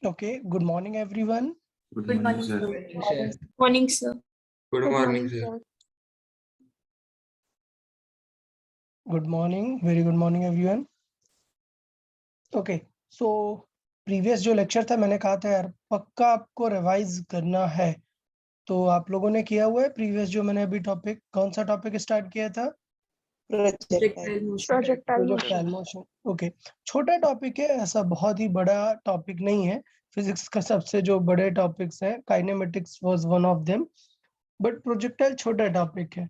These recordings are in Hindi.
Okay, good morning, everyone. Good morning, sir. Morning, sir. Good morning, sir. Good morning, very good morning, everyone. Okay, so previous जो लेक्चर था मैंने कहा था यार पक्का आपको रिवाइज करना है, तो आप लोगों ने किया हुआ है प्रीवियस जो मैंने अभी टॉपिक कौन सा टॉपिक स्टार्ट किया था? Projectile motion. ओके, छोटा टॉपिक है, ऐसा बहुत ही बड़ा टॉपिक नहीं है। फिजिक्स का सबसे जो बड़े टॉपिक्स हैं, kinematics was one of them, but projectile छोटा टॉपिक है।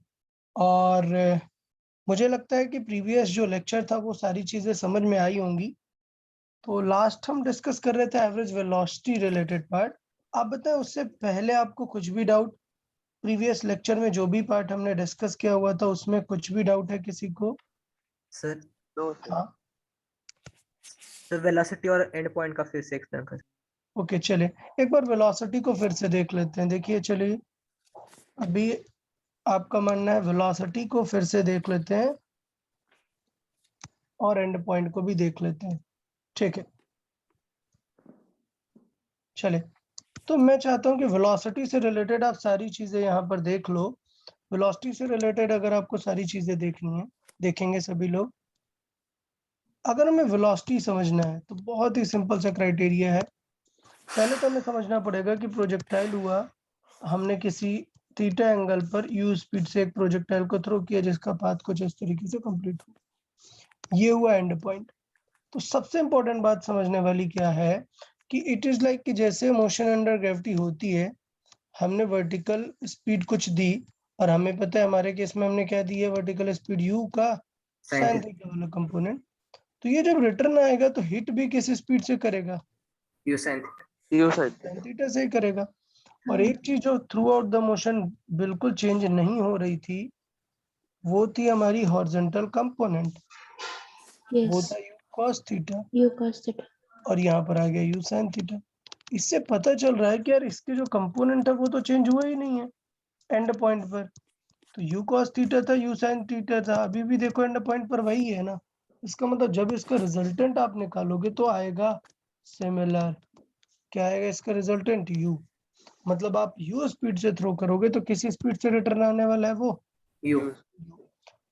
और मुझे लगता है कि प्रीवियस जो लेक्चर था वो सारी चीजें समझ में आई होंगी। तो लास्ट हम डिस्कस कर रहे थे एवरेज वेलोसिटी रिलेटेड पार्ट। आप बताएं उससे पहले आपको कुछ भी डाउट? प्रीवियस लेक्चर में जो भी पार्ट हमने डिस्कस किया हुआ था उसमें कुछ भी डाउट है किसी को? सर हाँ सर वेलोसिटी और एंड पॉइंट का फिर से एक्सप्लेन कर। ओके, चलिए एक बार वेलोसिटी को फिर से देख लेते हैं। देखिए चलिए, अभी आपका मानना है वेलोसिटी को फिर से देख लेते हैं और एंड पॉइंट को भी देख लेते हैं, ठीक है? चले, तो मैं चाहता हूं कि वेलोसिटी से रिलेटेड आप सारी चीजें यहाँ पर देख लो। वेलोसिटी से रिलेटेड अगर आपको सारी चीजें देखनी है, देखेंगे सभी लोग। अगर हमें वेलोसिटी समझना है तो बहुत ही सिंपल सा क्राइटेरिया है। पहले तो हमें समझना पड़ेगा कि प्रोजेक्टाइल हुआ, हमने किसी थीटा एंगल पर यू स्पीड से एक प्रोजेक्टाइल को थ्रो किया जिसका पाथ कुछ इस तरीके से कंप्लीट हो, ये हुआ एंड पॉइंट। तो सबसे इंपॉर्टेंट बात समझने वाली क्या है कि इट इज लाइक कि जैसे मोशन अंडर ग्रेविटी होती है, हमने वर्टिकल स्पीड कुछ दी और हमें पता है हमारे केस में हमने क्या दी है, वर्टिकल स्पीड u का साइन थीटा वाला कंपोनेंट। तो ये जब रिटर्न आएगा तो हिट भी किस स्पीड से करेगा? यू साइन थीटा से ही करेगा। और एक चीज जो थ्रू आउट द मोशन बिल्कुल चेंज नहीं हो रही थी वो थी हमारी हॉरिजॉन्टल कंपोनेंट, वो था u cos थीटा और यहाँ पर आ गया u sin थीटा। इससे पता चल रहा है कि यार इसके जो कंपोनेंट है वो तो चेंज हुआ ही नहीं है एंड पॉइंट पर। तो u cos थीटा था, u sin थीटा था, अभी भी देखो एंड पॉइंट पर वही है ना। इसका मतलब जब इसका रिजल्टेंट आप निकालोगे तो आएगा सिमिलर। क्या आएगा इसका रिजल्टेंट? u। मतलब आप u स्पीड से थ्रो करोगे तो किसी स्पीड से रिटर्न आने वाला है वो यू।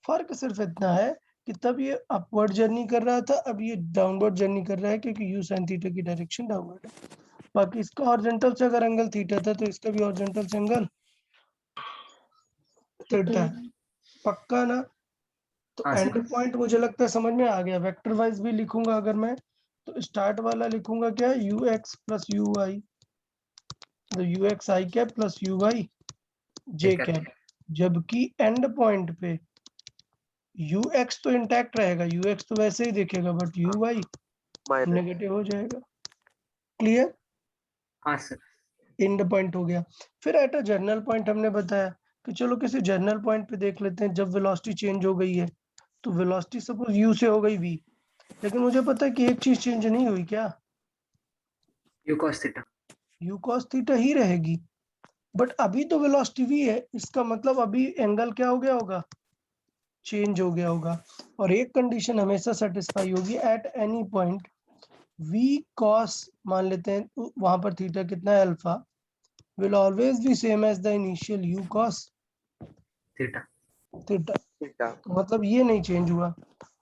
फर्क सिर्फ इतना है कि तब ये अपवर्ड जर्नी कर रहा था, अब ये डाउनवर्ड जर्नी कर रहा है क्योंकि u sin थीटा की डायरेक्शन डाउनवर्ड है। बाकी इसका हॉरिजॉन्टल से अगर एंगल थीटा था तो इसका भी हॉरिजॉन्टल से एंगल थीटा है। पक्का ना? तो एंड पॉइंट मुझे लगता है समझ में आ गया। वेक्टर वाइज भी लिखूंगा अगर मैं, तो स्टार्ट वाला लिखूंगा क्या, ux प्लस यू आई, तो ux i cap plus u y j cap. जबकि एंड पॉइंट पे ux तो इंटैक्ट रहेगा, ux तो वैसे ही दिखेगा, बट यू वाई नेगेटिव हो जाएगा। क्लियर? हाँ सर। एंड पॉइंट हो गया। फिर एट अ जर्नल पॉइंट हमने बताया कि चलो किसी जर्नल पॉइंट पे देख लेते हैं। जब वेलोसिटी चेंज हो गई है तो वेलोसिटी सपोज u से हो गई v, लेकिन मुझे पता है कि एक चीज चेंज नहीं हुई, क्या? U cos theta. u cos theta ही रहेगी, बट अभी तो वेलोसिटी v है, इसका मतलब अभी एंगल क्या हो गया होगा? चेंज हो गया होगा। और एक कंडीशन हमेशा सेटिस्फाई होगी at any point v cos, मान लेते हैं वहां पर थीटा कितना है, alpha, will always be same as the initial u cos theta. तो मतलब ये नहीं चेंज हुआ।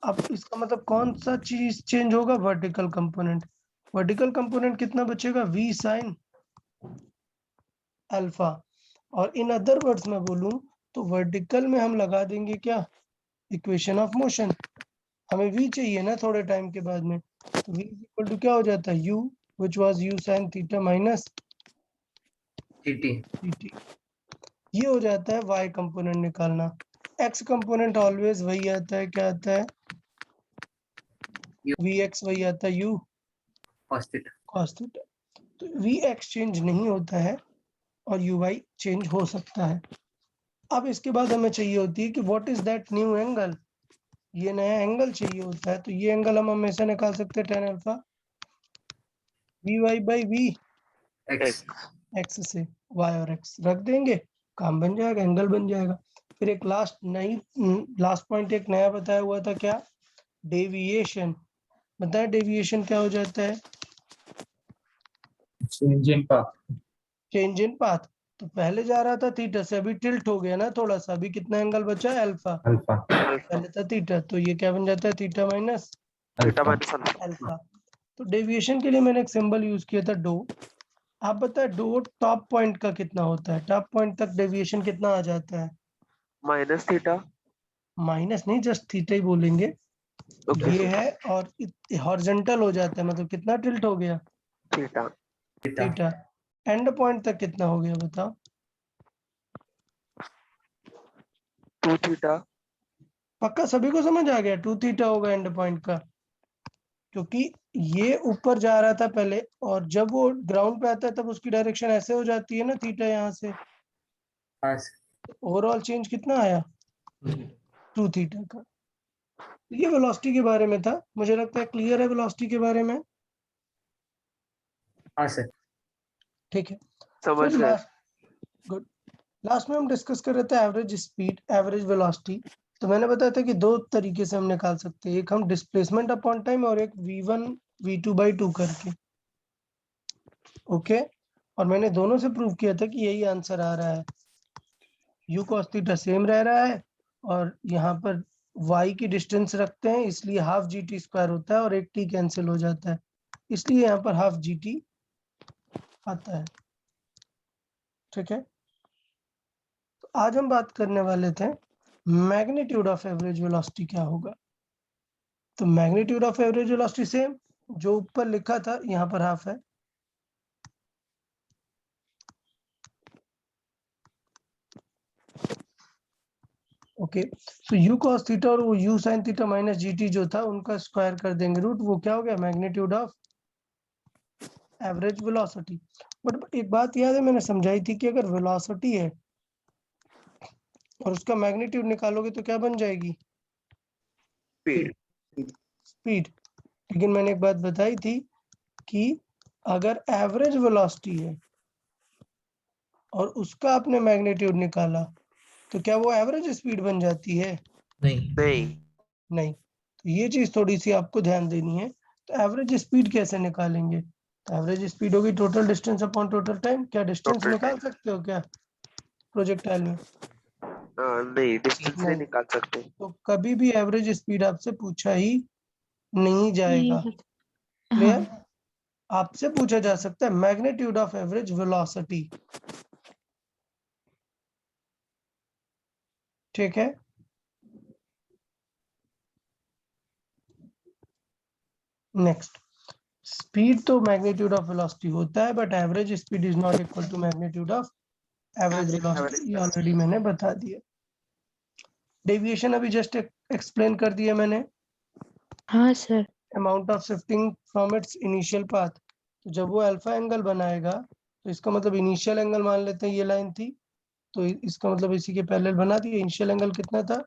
अब इसका मतलब कौन सा चीज चेंज होगा? Vertical component. वर्टिकल कंपोनेंट कितना बचेगा? v sin alpha. और इन अदर वर्ड्स में बोलूं तो वर्टिकल में हम लगा देंगे क्या, इक्वेशन ऑफ मोशन। हमें v चाहिए ना थोड़े टाइम के बाद में, तो v इक्वल टू क्या हो जाता है, u which was u sin theta minus dt। ये हो जाता है y कंपोनेंट निकालना। x कंपोनेंट ऑलवेज वही आता है, क्या आता है? vx वही आता है, u cos theta. cos theta. तो vx चेंज नहीं होता है और uy चेंज हो सकता है। अब इसके बाद हमें चाहिए होती है कि what is that new angle, ये नया एंगल चाहिए होता है। तो ये एंगल हम हमेशा निकाल सकते हैं tan alpha vy by v x से y और x रख देंगे, काम बन जाएगा, एंगल बन जाएगा। फिर एक लास्ट पॉइंट एक नया बताया हुआ था, क्या? डेविएशन। बताया डेविएशन क्या हो जाता है? Change in path. Change in path, तो पहले जा रहा था थीटा से, अभी टिल्ट हो गया ना थोड़ा सा, अभी कितना एंगल बचा है अल्फा, अल्फा। पहले था थीटा, तो ये क्या बन जाता है थीटा माइनस अल्फा। अल्फा। तो डेविएशन के लिए मैंने एक सिंबल यूज किया था डो। आप बताए डो टॉप पॉइंट का कितना होता है, टॉप पॉइंट तक डेविएशन कितना आ जाता है? Minus theta. माइनस नहीं, जस्ट थीटा ही बोलेंगे। ओके ये है और हॉरिजॉन्टल हो जाता है, मतलब कितना टिल्ट हो गया थीटा। थीटा। एंड पॉइंट तक कितना हो गया बताओ? 2 थीटा। पक्का सभी को समझ आ गया? 2 थीटा होगा एंड पॉइंट का, क्योंकि ये ऊपर जा रहा था पहले, और जब वो ग्राउंड पे आता है तब उसकी डायरेक्शन ऐसे हो जाती है ना थीटा यहाँ से। हाँ सर। ओवरऑल चेंज कितना आया? 2 थीटा का। ये वेलोसिटी के बारे में था, मुझे लगता है क्लियर है वेलोसिटी के बारे में। हाँ सर। ठीक है, समझ फिर गए। गुड। लास्ट में हम डिस्कस कर रहे थे एवरेज स्पीड, एवरेज वेलोसिटी। तो मैंने बताया था कि दो तरीके से हम निकाल सकते हैं, एक हम डिस्प्लेसमेंट अपॉन टाइम और एक v1 v2/2 करके। ओके, और मैंने दोनों से प्रूव किया था कि यही आंसर आ रहा है। u cos थीटा सेम रह रहा है, और यहाँ पर y की डिस्टेंस रखते हैं, इसलिए हाफ GT² होता है और एक t कैंसिल हो जाता है, इसलिए यहाँ पर हाफ GT आता है। ठीक है, तो आज हम बात करने वाले थे मैग्नीट्यूड ऑफ एवरेज वेलोसिटी क्या होगा। तो magnitude of average velocity same जो ऊपर लिखा था, यहाँ पर हाफ है। ओके, सो u cos थीटा और वो u sin theta minus GT जो था, उनका स्क्वायर कर देंगे रूट, वो क्या हो गया? Magnitude of average velocity. But एक बात याद है, मैंने समझाई थी कि अगर वेलोसिटी है और उसका मैग्नीट्यूड निकालोगे तो क्या बन जाएगी? स्पीड। स्पीड। लेकिन मैंने एक बात बताई थी कि अगर एवरेज वेलोसिटी है और उसका आपने मैग्नीट्यूड निकाला, तो क्या वो एवरेज स्पीड बन जाती है? नहीं। नहीं। तो ये चीज थोड़ी सी आपको ध्यान देनी है। तो एवरेज स्पीड कैसे निकालेंगे? तो एवरेज स्पीड होगी total distance upon total time. क्या डिस्टेंस Total निकाल सकते हो क्या प्रोजेक्टाइल में? नहीं, डिस्टेंस नहीं नहीं। निकाल सकते। तो कभी भी एवरेज स्पीड आपसे पूछा ही नहीं जाएगा। क्लियर? हाँ, आपसे पूछा जा सकता है मैग्नीट्यूड ऑफ एवरेज वेलोसिटी। ठीक है, नेक्स्ट। स्पीड तो मैग्नीट्यूड ऑफ वेलोसिटी होता है, but average speed is not equal to magnitude of average velocity, ये ऑलरेडी मैंने बता दिया। डेविएशन अभी जस्ट एक्सप्लेन कर दिया मैंने। हाँ sir. Amount of shifting from its initial path, तो जब वो अल्फा एंगल बनाएगा तो इसका मतलब इनिशियल एंगल मान लेते हैं, ये लाइन थी, तो इसका मतलब इसी के पैरेलल बना दिया। इनिशियल एंगल कितना था?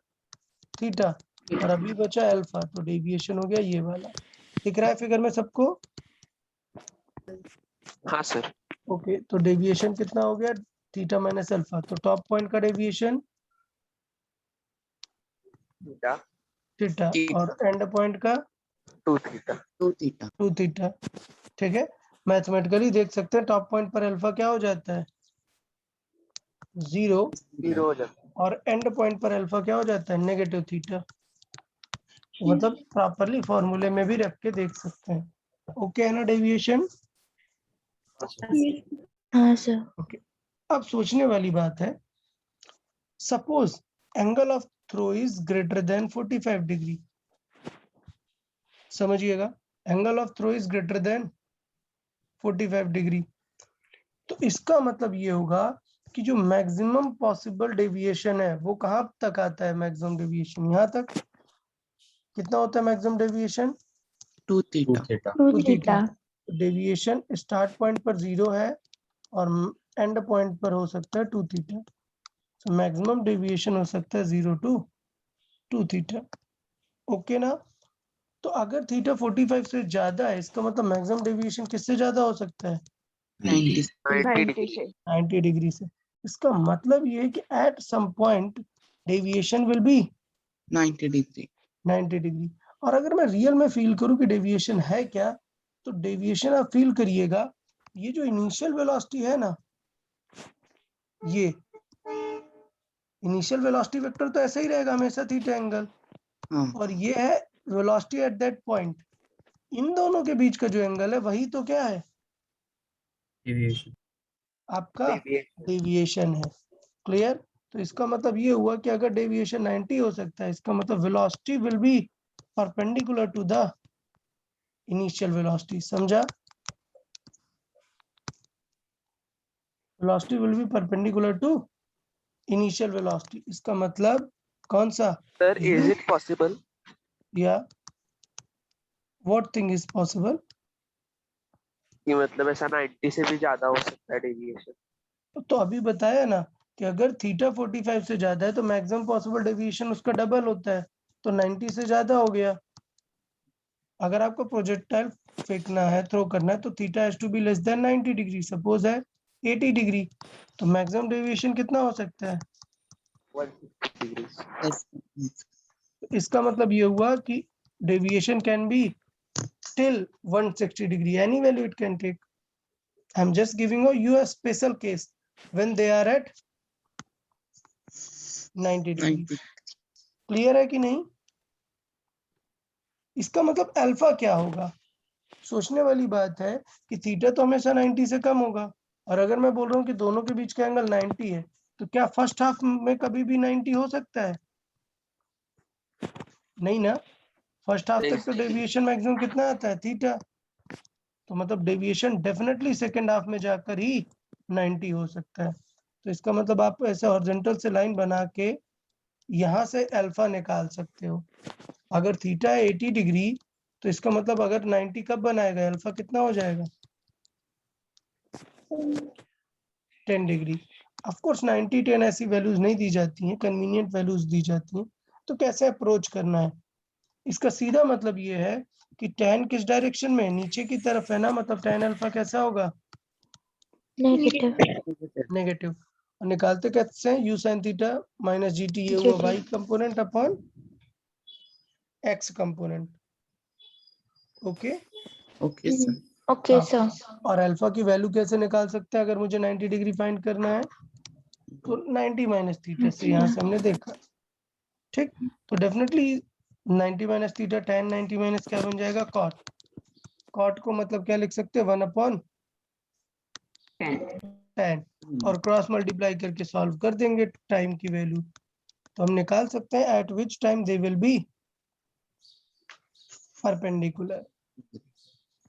थीटा, और अभी बचा अल्फा, तो डेविएशन हो गया ये वाला। दिख रहा है फिगर में सबको? हाँ सर। ओके, तो डेविएशन कितना हो गया? Theta minus alpha. तो टॉप पॉइंट का डेविएशन थीटा। थीटा, और एंड पॉइंट का 2 थीटा। 2 थीटा। ठीक है, मैथमेटिकली देख सकते हैं टॉप पॉइंट पर अल्फा क्या हो जाता है? 0, 0 हो जाता है। और एंड पॉइंट पर अल्फा क्या हो जाता है? Negative theta. मतलब प्रॉपरली फॉर्मूले में भी रख के देख सकते हैं। ओके है ना डेविएशन? हाँ सर। ओके, अब सोचने वाली बात है, suppose angle of throw is greater than 45 degree. समझिएगा, angle of throw is greater than 45 degree, तो इसका मतलब ये होगा कि जो मैक्सिमम पॉसिबल डेविएशन है वो कहाँ तक आता है? मैक्सिमम डेविएशन यहाँ तक। कितना होता है maximum deviation? 2 theta. 2 2 theta. Deviation start point पर 0 है और एंड पॉइंट पर हो सकता है 2 थीटा। तो मैक्सिमम डेविएशन हो सकता है 0 to 2 थीटा। ओके ना? तो अगर थीटा 45 से ज्यादा है, इसका मतलब मैक्सिमम डेविएशन किससे ज्यादा हो सकता है? 90। 90 डिग्री। 90 डिग्री से। इसका मतलब ये है कि at some point deviation will be 90 degree. 90 degree. और अगर मैं रियल में फील करूं कि डेविएशन है क्या, तो डेविएशन आप फील करिएगा ये जो इनिशियल वेलोसिटी है ना, ये इनिशियल वेलोसिटी वेक्टर तो ऐसा ही रहेगा हमेशा थीटा एंगल, हाँ और ये है वेलोसिटी एट दैट पॉइंट। इन दोनों के बीच का जो एंगल है वही तो क्या है, डेविएशन। आपका Deviation. डेविएशन है। क्लियर? तो इसका मतलब ये हुआ कि अगर डेविएशन 90 हो सकता है, इसका मतलब velocity will be perpendicular to the initial velocity. समझा? Velocity will be perpendicular to initial velocity. इसका मतलब कौन सा? Sir, is U it possible? या व्हाट थिंग इज पॉसिबल? कि मतलब ऐसा 90 से भी ज्यादा हो सकता है डेविएशन। तो अभी बताया ना कि अगर थीटा 45 से ज्यादा है तो मैक्सिमम पॉसिबल डेविएशन उसका डबल होता है, तो 90 से ज्यादा हो गया। अगर आपको प्रोजेक्टाइल फेंकना है, थ्रो करना है, तो theta has to be less than 90 degree. Suppose है 80 डिग्री, तो मैक्सिमम डेविएशन कितना हो सकता है? 160 degrees. yes, इसका मतलब ये हुआ कि deviation can be till 160 degree, any value it can take. I am just giving you a special case when they are at 90 degree. 90. Clear है कि नहीं? इसका मतलब अल्फा क्या होगा? सोचने वाली बात है कि थीटा तो हमेशा 90 से कम होगा, और अगर मैं बोल रहा हूँ कि दोनों के बीच का एंगल 90 है, तो क्या फर्स्ट हाफ में कभी भी 90 हो सकता है? नहीं ना। फर्स्ट हाफ तक तो डेविएशन मैक्सिमम कितना आता है? थीटा। तो मतलब डेविएशन डेफिनेटली सेकेंड हाफ में जाकर ही 90 हो सकता है। तो इसका मतलब आप ऐसे हॉरिजॉन्टल से लाइन बना के यहाँ से अल्फा निकाल सकते हो। अगर थीटा है 80 डिग्री, तो इसका मतलब अगर 90 कब बनाएगा, अल्फा कितना हो जाएगा? 10 डिग्री। ऑफ कोर्स 90 10 ऐसी वैल्यूज नहीं दी जाती हैं, कन्वीनियंट वैल्यूज दी जाती हैं। तो कैसे अप्रोच करना है? इसका सीधा मतलब ये है कि tan किस डायरेक्शन में, नीचे की तरफ है ना, मतलब tan अल्फा कैसा होगा? नेगेटिव। नेगेटिव। और निकालते कैसे हैं? u sin theta minus G T, ये हुआ GT. y component upon x component. Okay. Okay, sir. Okay हाँ। सर। और अल्फा की वैल्यू कैसे निकाल सकते हैं? अगर मुझे 90 डिग्री फाइंड करना है तो 90 माइनस थीटा से, यहाँ से हमने देखा। ठीक। तो definitely 90 minus theta tan 90 minus क्या बन जाएगा? कॉट। कॉट को मतलब क्या लिख सकते हैं? 1 अपॉन 10, और क्रॉस मल्टीप्लाई करके सॉल्व कर देंगे टाइम की वैल्यू, तो हम निकाल सकते हैं eight which time they will be perpendicular.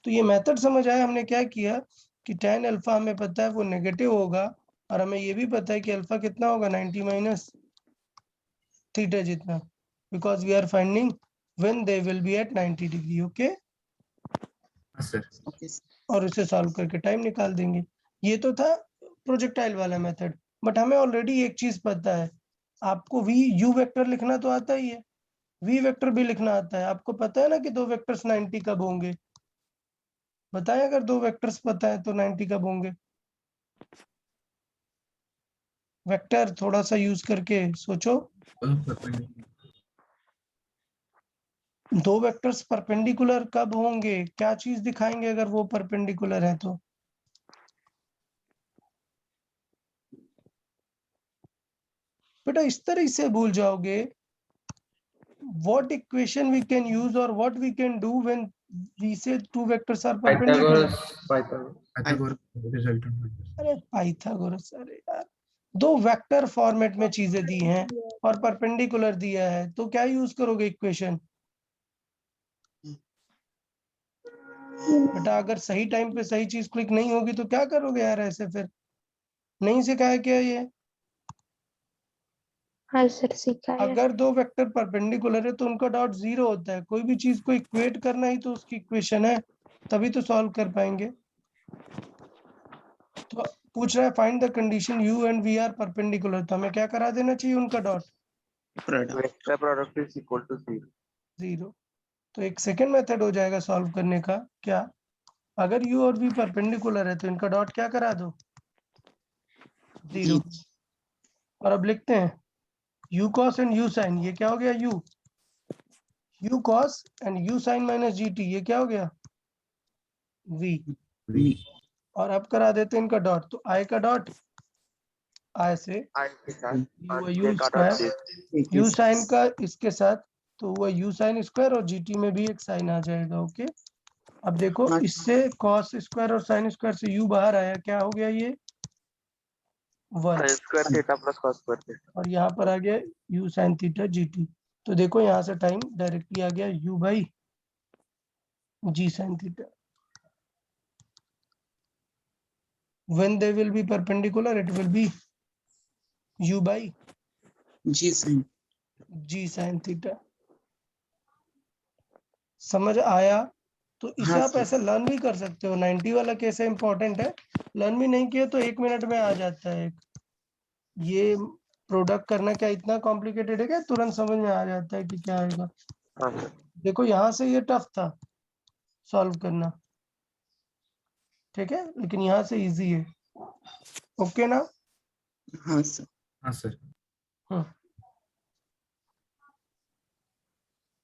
तो ये मेथड समझ आया हमने क्या किया कि tan अल्फा हमें पता है वो नेगेटिव होगा, और हमें ये भी पता है कि अल्फा कितना होगा? 90 माइनस थीटा जितना, because we are finding when they will be at 90 degree. Okay. हाँ सर। Okay, sir. और इसे सॉल्व करके टाइम निकाल देंगे। ये तो था प्रोजेक्टाइल वाला मेथड, बट हमें ऑलरेडी एक चीज पता है, आपको वी यू वेक्टर लिखना तो आता ही है, वी वेक्टर भी लिखना आता है। आपको पता है ना कि दो वेक्टर्स 90 कब होंगे? बताएं, अगर दो वेक्टर्स पता है तो 90 कब होंगे? वेक्टर थोड़ा सा यूज करके सोचो। दो वेक्टर्स परपेंडिकुलर कब होंगे? क्या चीज दिखाएंगे अगर वो परपेंडिकुलर है तो? बेटा इस तरह से भूल जाओगे what equation we can use or what we can do when we say two vectors are perpendicular. Pythagoras resultant. अरे पाइथागोरस, अरे यार, दो वेक्टर फॉर्मेट में चीजें दी हैं और परपेंडिकुलर दिया है, तो क्या यूज करोगे इक्वेशन? बेटा अगर सही टाइम पे सही चीज क्लिक नहीं होगी तो क्या करोगे यार ऐसे? फिर नहीं सिखाया क्या ये? हाँ सर सीखा है। अगर दो वेक्टर परपेंडिकुलर है तो उनका डॉट जीरो होता है। कोई भी चीज को इक्वेट करना ही तो उसकी इक्वेशन है, तभी तो सॉल्व कर पाएंगे। तो पूछ रहा है find the condition u and v are perpendicular, तो हमें क्या करा देना चाहिए? उनका dot Product. Vector product is equal to 0. जीरो। तो एक सेकेंड मेथड हो जाएगा सॉल्व करने का। क्या? अगर u और v परपेंडिकुलर है तो इनका डॉट क्या करा दो? जीरो। G. और अब लिखते हैं u cos and u sin, ये क्या हो गया? u cos and u sin minus gt, ये क्या हो गया? v। V. और अब करा देते हैं इनका डॉट, तो आई का डॉट आई से I के साथ हुआ और यू J का डॉट स्क्वायर, J। ठीक है यू सर। साइन का इसके साथ तो हुआ यू साइन स्क्वायर और जीटी में भी एक साइन आ जाएगा। ओके, अब देखो हाँ। इससे कॉस स्क्वायर और साइन स्क्वायर से यू बाहर आया, क्या हो गया ये 1, sin square theta plus cos square theta. और यहाँ पर आ गया यू साइन थीटा जीटी। तो देखो यहाँ से टाइम डायरेक्टली आ गया u by g sine theta. When they will be perpendicular, it will be u by g sine. g sin theta. समझ आया? तो इसे हाँ आप सर। ऐसे लर्न भी कर सकते हो। 90 वाला कैसे इंपॉर्टेंट है, लर्न भी नहीं किया तो 1 मिनट में आ जाता है। ये प्रोडक्ट करना क्या इतना कॉम्प्लिकेटेड है क्या, तुरंत समझ में आ जाता है कि क्या आएगा। हाँ सर। देखो यहाँ से ये टफ था सॉल्व करना, ठीक है, लेकिन यहाँ से इजी है। ओके ना? हाँ सर। हाँ सर।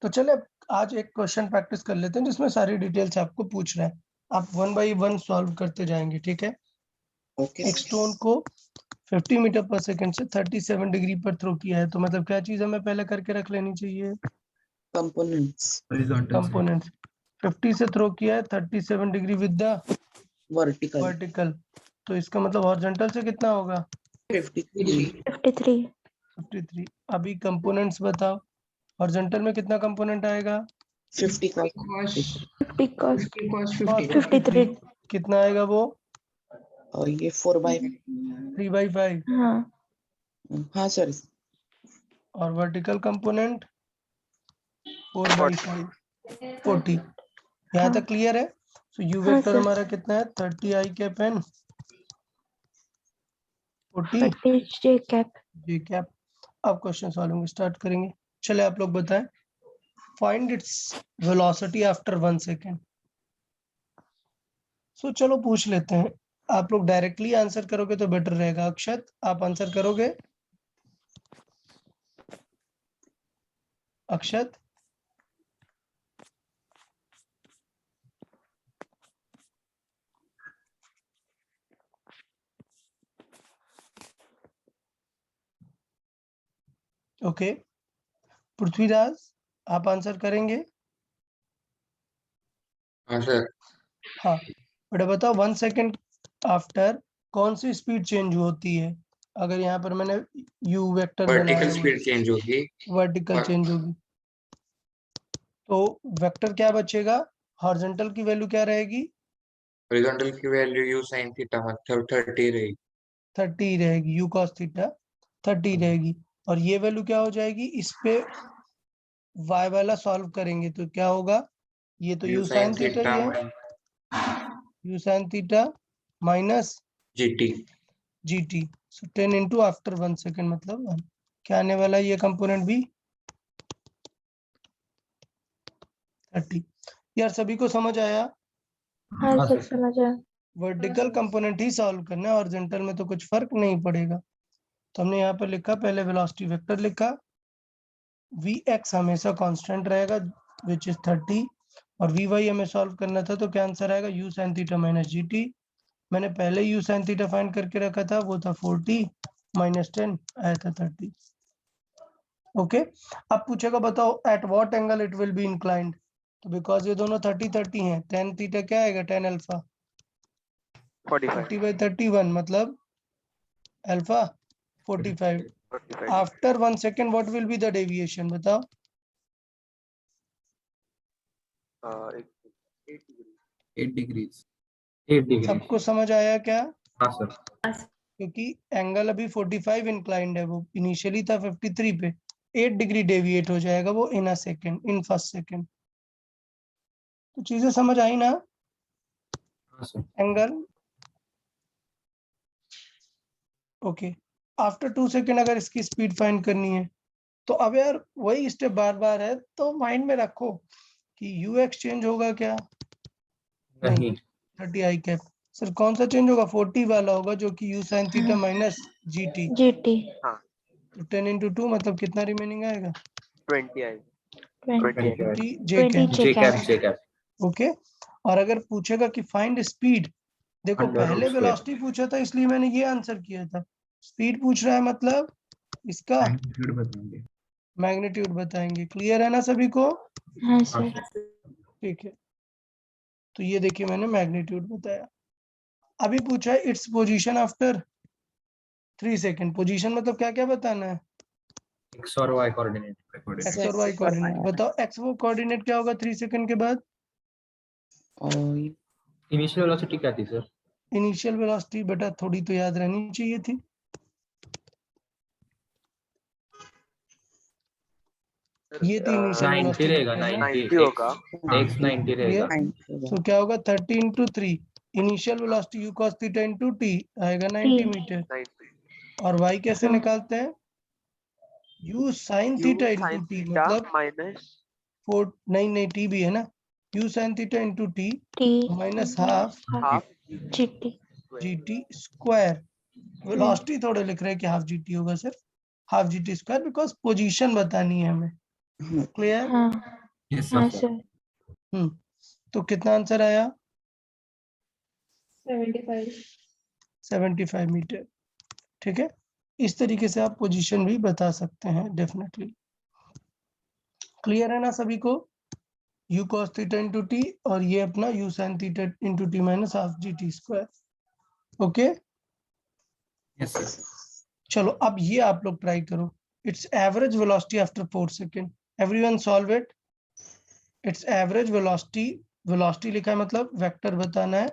तो चले आज एक क्वेश्चन प्रैक्टिस कर लेते हैं जिसमें सारी डिटेल्स आपको पूछ रहा है, आप 1 बाई 1 सॉल्व करते जाएंगे, ठीक है। ओके एक स्टोन को 50 मीटर पर सेकंड से 37 डिग्री पर थ्रो किया है, तो मतलब क्या चीज हमें पहले करके रख लेनी चाहिए, कंपोनेंट्स। Horizontal components. 50 से थ्रो किया है 37 degree with the vertical vertical, तो इसका मतलब हॉरिजॉन्टल से कितना होगा 53। 53. 53। अभी कंपोनेंट्स बताओ, हॉरिजॉन्टल में कितना कंपोनेंट आएगा 50 का 50 cos. cos 53. कितना आएगा वो और ये 4/5। 3/5, हाँ. हाँ सर। और वर्टिकल कंपोनेंट 4/5 40। यहाँ तक क्लियर है? तो यू हाँ, वेक्टर सर। हमारा कितना है 30 I cap and 40 40 J cap. J cap. अब क्वेश्चन सॉल्विंग स्टार्ट करेंगे। चले आप लोग बताएं, find its velocity after 1 second. So चलो पूछ लेते हैं, आप लोग डायरेक्टली आंसर करोगे तो बेटर रहेगा। अक्षत आप आंसर करोगे? अक्षत ओके, पृथ्वीराज आप आंसर करेंगे? हाँ सर। हाँ बेटा बताओ 1 सेकेंड आफ्टर कौन सी स्पीड चेंज होती है? अगर यहाँ पर मैंने you vector vertical speed change होगी। वर्टिकल चेंज होगी, तो वेक्टर क्या बचेगा, हॉरिजॉन्टल की वैल्यू क्या रहेगी हॉरिजॉन्टल की वैल्यू u sin थीटा मतलब 30 रहेगी। 30 रहेगी, यू कॉस थीटा 30 रहेगी, और ये वैल्यू क्या हो जाएगी, इस पे y वाला सॉल्व करेंगे तो क्या होगा, ये तो u U sin sine theta theta ही है, U sine theta minus gt। G T. So 10 into after 1 second मतलब 1, क्या आने वाला है ये कंपोनेंट भी 30। यार सभी को समझ आया? हाँ, सर समझ आया. वर्टिकल कंपोनेंट ही सॉल्व करना है, हॉरिजॉन्टल में तो कुछ फर्क नहीं पड़ेगा। तो हमने यहाँ पर लिखा, पहले वेलोसिटी वेक्टर लिखा, Vx हमेशा कांस्टेंट रहेगा विच इज 30, और Vy हमें सॉल्व करना था, तो क्या आंसर आएगा u sin theta minus GT. मैंने पहले u sin थीटा फाइंड करके रखा था, वो था 40 माइनस 10 आया था 30। ओके, अब पूछेगा बताओ at what angle it will be inclined, तो बिकॉज ये दोनों 30 हैं, tan थीटा क्या आएगा tan अल्फा 45 40/31 मतलब alpha 45। 45 after 1 second what will be the deviation बताओ? 8 डिग्री। सबको समझ आया क्या? हाँ सर। क्योंकि एंगल अभी 45 इंक्लाइंड है, वो इनिशियली था 53 पे, 8 डिग्री डेविएट हो जाएगा वो in a second, in first second. तो चीजें समझ आई ना? हाँ sir. Angle okay. After 2 second अगर इसकी स्पीड फाइंड करनी है, तो अब यार वही स्टेप बार बार है, तो माइंड में रखो कि यू एक्सचेंज होगा क्या, नहीं। 30 आई कैप सर कौन सा चेंज होगा, 40 वाला होगा जो कि you sine theta minus GT, GT. तो 10 इंटू 2 मतलब कितना रिमेनिंग आएगा 20 आएगी 20. 20 जे 20 कैप। J cap. ओके, और अगर पूछेगा कि फाइंड स्पीड देखो Under पहले root square. वेलोसिटी पूछा था इसलिए मैंने ये आंसर किया था, स्पीड पूछ रहा है मतलब इसका Magnitude बताएंगे. मैग्नीट्यूड बताएंगे। क्लियर है ना सभी को? हाँ हाँ सर। sir. ठीक है, तो ये देखिए मैंने मैग्नीट्यूड बताया। अभी पूछा है its position after 3 second. Position मतलब क्या क्या बताना है? X और Y coordinate. एक्स Yes, और वाई sir. कोऑर्डिनेट। बताओ एक्स वो कोऑर्डिनेट क्या होगा 3 सेकंड के बाद? और ये Initial velocity क्या थी सर? इनिशियल वेलोसिटी बेटा थोड़ी तो याद रहनी चाहिए थी। ये थी इनिशियल 90 वेलोसिटी रहेगा, वेक्टर ना। 90 होगा। X 90 रहेगा. 90 होगा। तो क्या होगा 30 into 3 initial velocity u cos theta into t आएगा 90 मीटर। 90 और y कैसे हाँ। निकालते हैं? u sin u theta sin into t theta मतलब माइनस 4 नहीं t भी है ना, u sin theta into t T minus half half GT. gt square. Velocity थोड़े लिख रहे हैं कि हाफ gt होगा sir, half gt square because position बतानी है हमें। हम्म, क्लियर? हाँ Yes हाँ sir. सर। तो कितना आंसर आया? 75। 75 मीटर। ठीक है, इस तरीके से आप पोजीशन भी बता सकते हैं डेफिनेटली। क्लियर है ना सभी को? u cos theta into t और ये अपना u sin theta into T minus half जी T square. Okay, Yes sir. चलो अब ये आप लोग ट्राई करो। It's average velocity after 4 second. Everyone solve it. It's average velocity, velocity लिखा है मतलब वेक्टर बताना है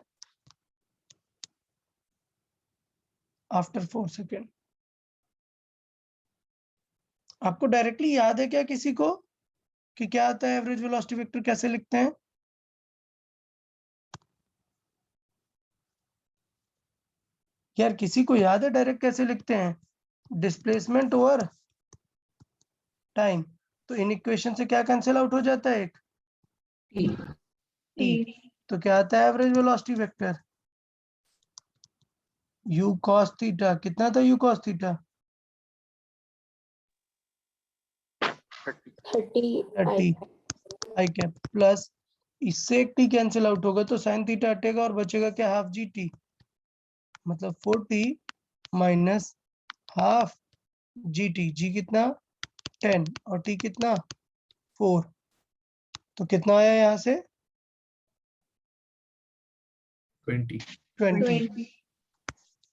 आफ्टर 4 सेकेंड। आपको डायरेक्टली याद है क्या किसी को कि क्या आता है एवरेज वेलोसिटी वेक्टर कैसे लिखते हैं? यार किसी को याद है डायरेक्ट कैसे लिखते हैं? Displacement over time. तो इन इक्वेशन से क्या कैंसिल आउट हो जाता है? एक टी। तो क्या आता है average velocity vector? u cos theta. कितना था u cos theta? 30 I cap plus इससे एक टी कैंसिल आउट होगा तो sin थीटा हटेगा और बचेगा क्या? Half G T. मतलब 40 माइनस हाफ जी टी। जी कितना? 10 और टी कितना? 4। तो कितना आया यहाँ से? 20.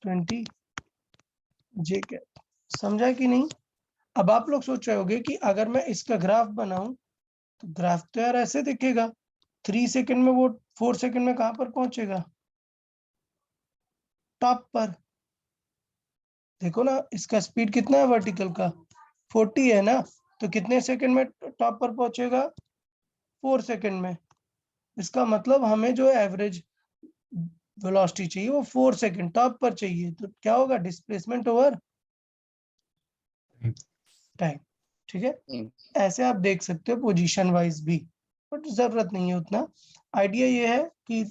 20 जे कैप। समझा कि नहीं? अब आप लोग सोच रहे होंगे कि अगर मैं इसका ग्राफ बनाऊं तो ग्राफ तो यार ऐसे दिखेगा। 3 सेकंड में वो 4 सेकंड में कहां पर पहुंचेगा? टॉप पर। देखो ना इसका स्पीड कितना है वर्टिकल का? 40 है ना, तो कितने सेकंड में टॉप पर पहुंचेगा? 4 सेकंड में। इसका मतलब हमें जो एवरेज वेलोसिटी चाहिए वो 4 सेकंड टॉप पर चाहिए। तो क्या होगा? Displacement over time. ठीक है, ऐसे आप देख सकते हो पोजीशन वाइज भी, बट जरूरत नहीं है उतना। आइडिया ये है कि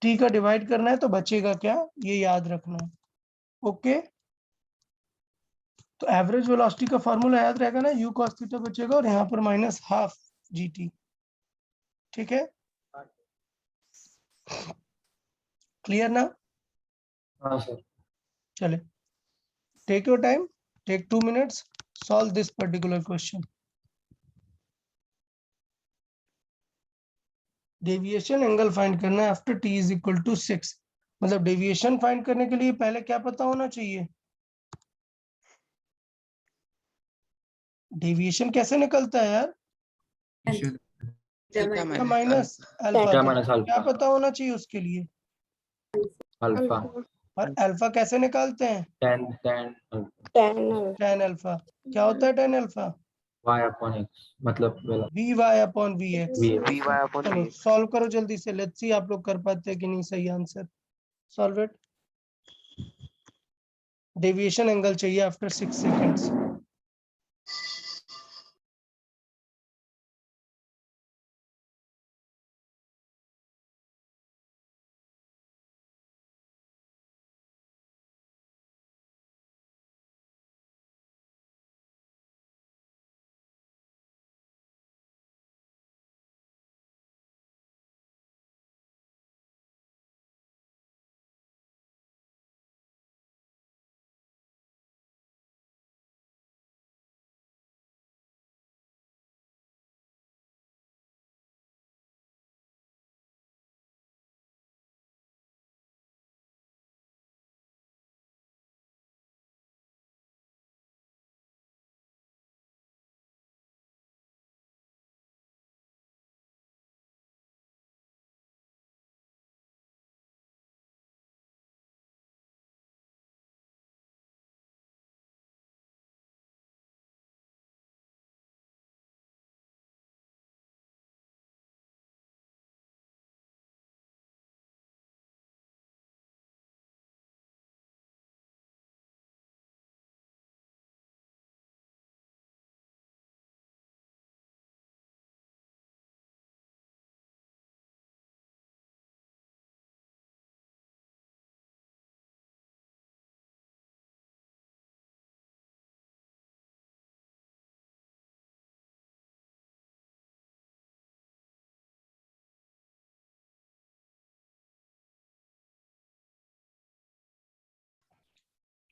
टी का डिवाइड करना है तो बचेगा क्या, ये याद रखना है। ओके, तो एवरेज वेलोसिटी का फॉर्मूला याद रहेगा ना, u cos थीटा बचेगा और यहाँ पर माइनस हाफ जी टी। ठीक है, क्लियर ना? हाँ सर. चले, take your time, take 2 minutes, solve this particular question. Deviation angle find करना है after t is equal to 6। मतलब डेविएशन फाइंड करने के लिए पहले क्या पता होना चाहिए? डेविएशन कैसे निकलता है यार? Initial theta theta minus minus alpha. Alpha. theta तो minus क्या alpha. पता होना चाहिए उसके लिए? Alpha. और अल्फा कैसे निकालते हैं? Tan alpha. tan alpha. क्या होता है tan अल्फा? Y upon X. मतलब v y upon v x. VX. vy upon चलो vx सॉल्व करो जल्दी से, लेट्स सी आप लोग कर पाते हैं कि नहीं सही answer. Solve it. Deviation angle चाहिए आफ्टर 6 सेकंड्स।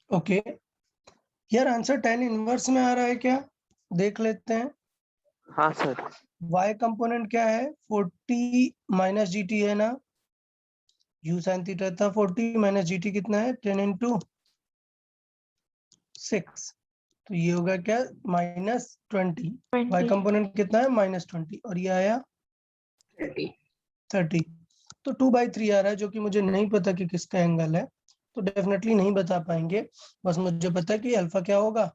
ओके यार आंसर tan इनवर्स में आ रहा है क्या? देख लेते हैं। हाँ सर। y कंपोनेंट क्या है? 40 माइनस जी टी है ना, u sin थीटा था 40 माइनस जी टी कितना है 10 into 6, तो ये होगा क्या -20। y कंपोनेंट कितना है -20 और ये आया 30, तो 2/3 आ रहा है, जो कि मुझे नहीं पता कि किसका एंगल है, तो डेफिनेटली नहीं बता पाएंगे। बस मुझे पता है कि अल्फा क्या होगा,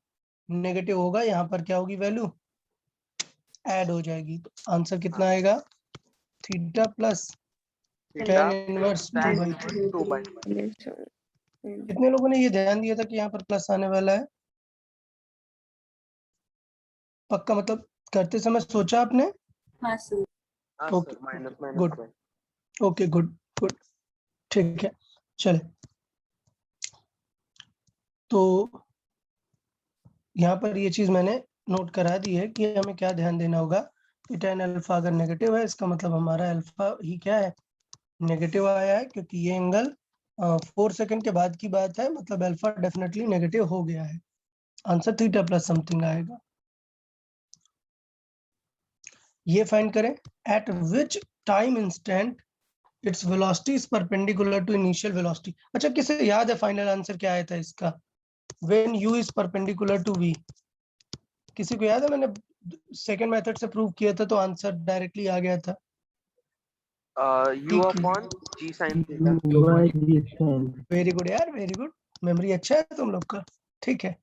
नेगेटिव होगा। यहाँ पर क्या होगी वैल्यू, ऐड हो जाएगी, तो आंसर कितना आएगा theta plus theta tan inverse tan 2/3। Inverse 2/3। कितने लोगों ने ये ध्यान दिया था कि यहाँ पर प्लस आने वाला है? पक्का, मतलब करते समय सोचा आपने? हाँ सर। हाँ okay, sir, minus good, minus okay good good, ठीक है। चले, तो यहाँ पर ये चीज मैंने नोट करा दी है कि हमें क्या ध्यान देना होगा कि tan अल्फा अगर नेगेटिव है, इसका मतलब हमारा अल्फा ही क्या है, नेगेटिव आया है, क्योंकि ये एंगल 4 सेकंड के बाद की बात है, मतलब अल्फा डेफिनेटली नेगेटिव हो गया है। आंसर थीटा प्लस समथिंग आएगा। ये फाइंड करें, at which time instant its velocity is perpendicular to initial velocity. अच्छा, किसे याद है फाइनल आंसर क्या आया था इसका, when u is perpendicular to v? किसी को याद है? मैंने सेकंड मेथड से प्रूव किया था, तो आंसर डायरेक्टली आ गया था। u upon g sin theta. Very good यार, वेरी गुड, मेमोरी अच्छा है तुम लोग का। ठीक है,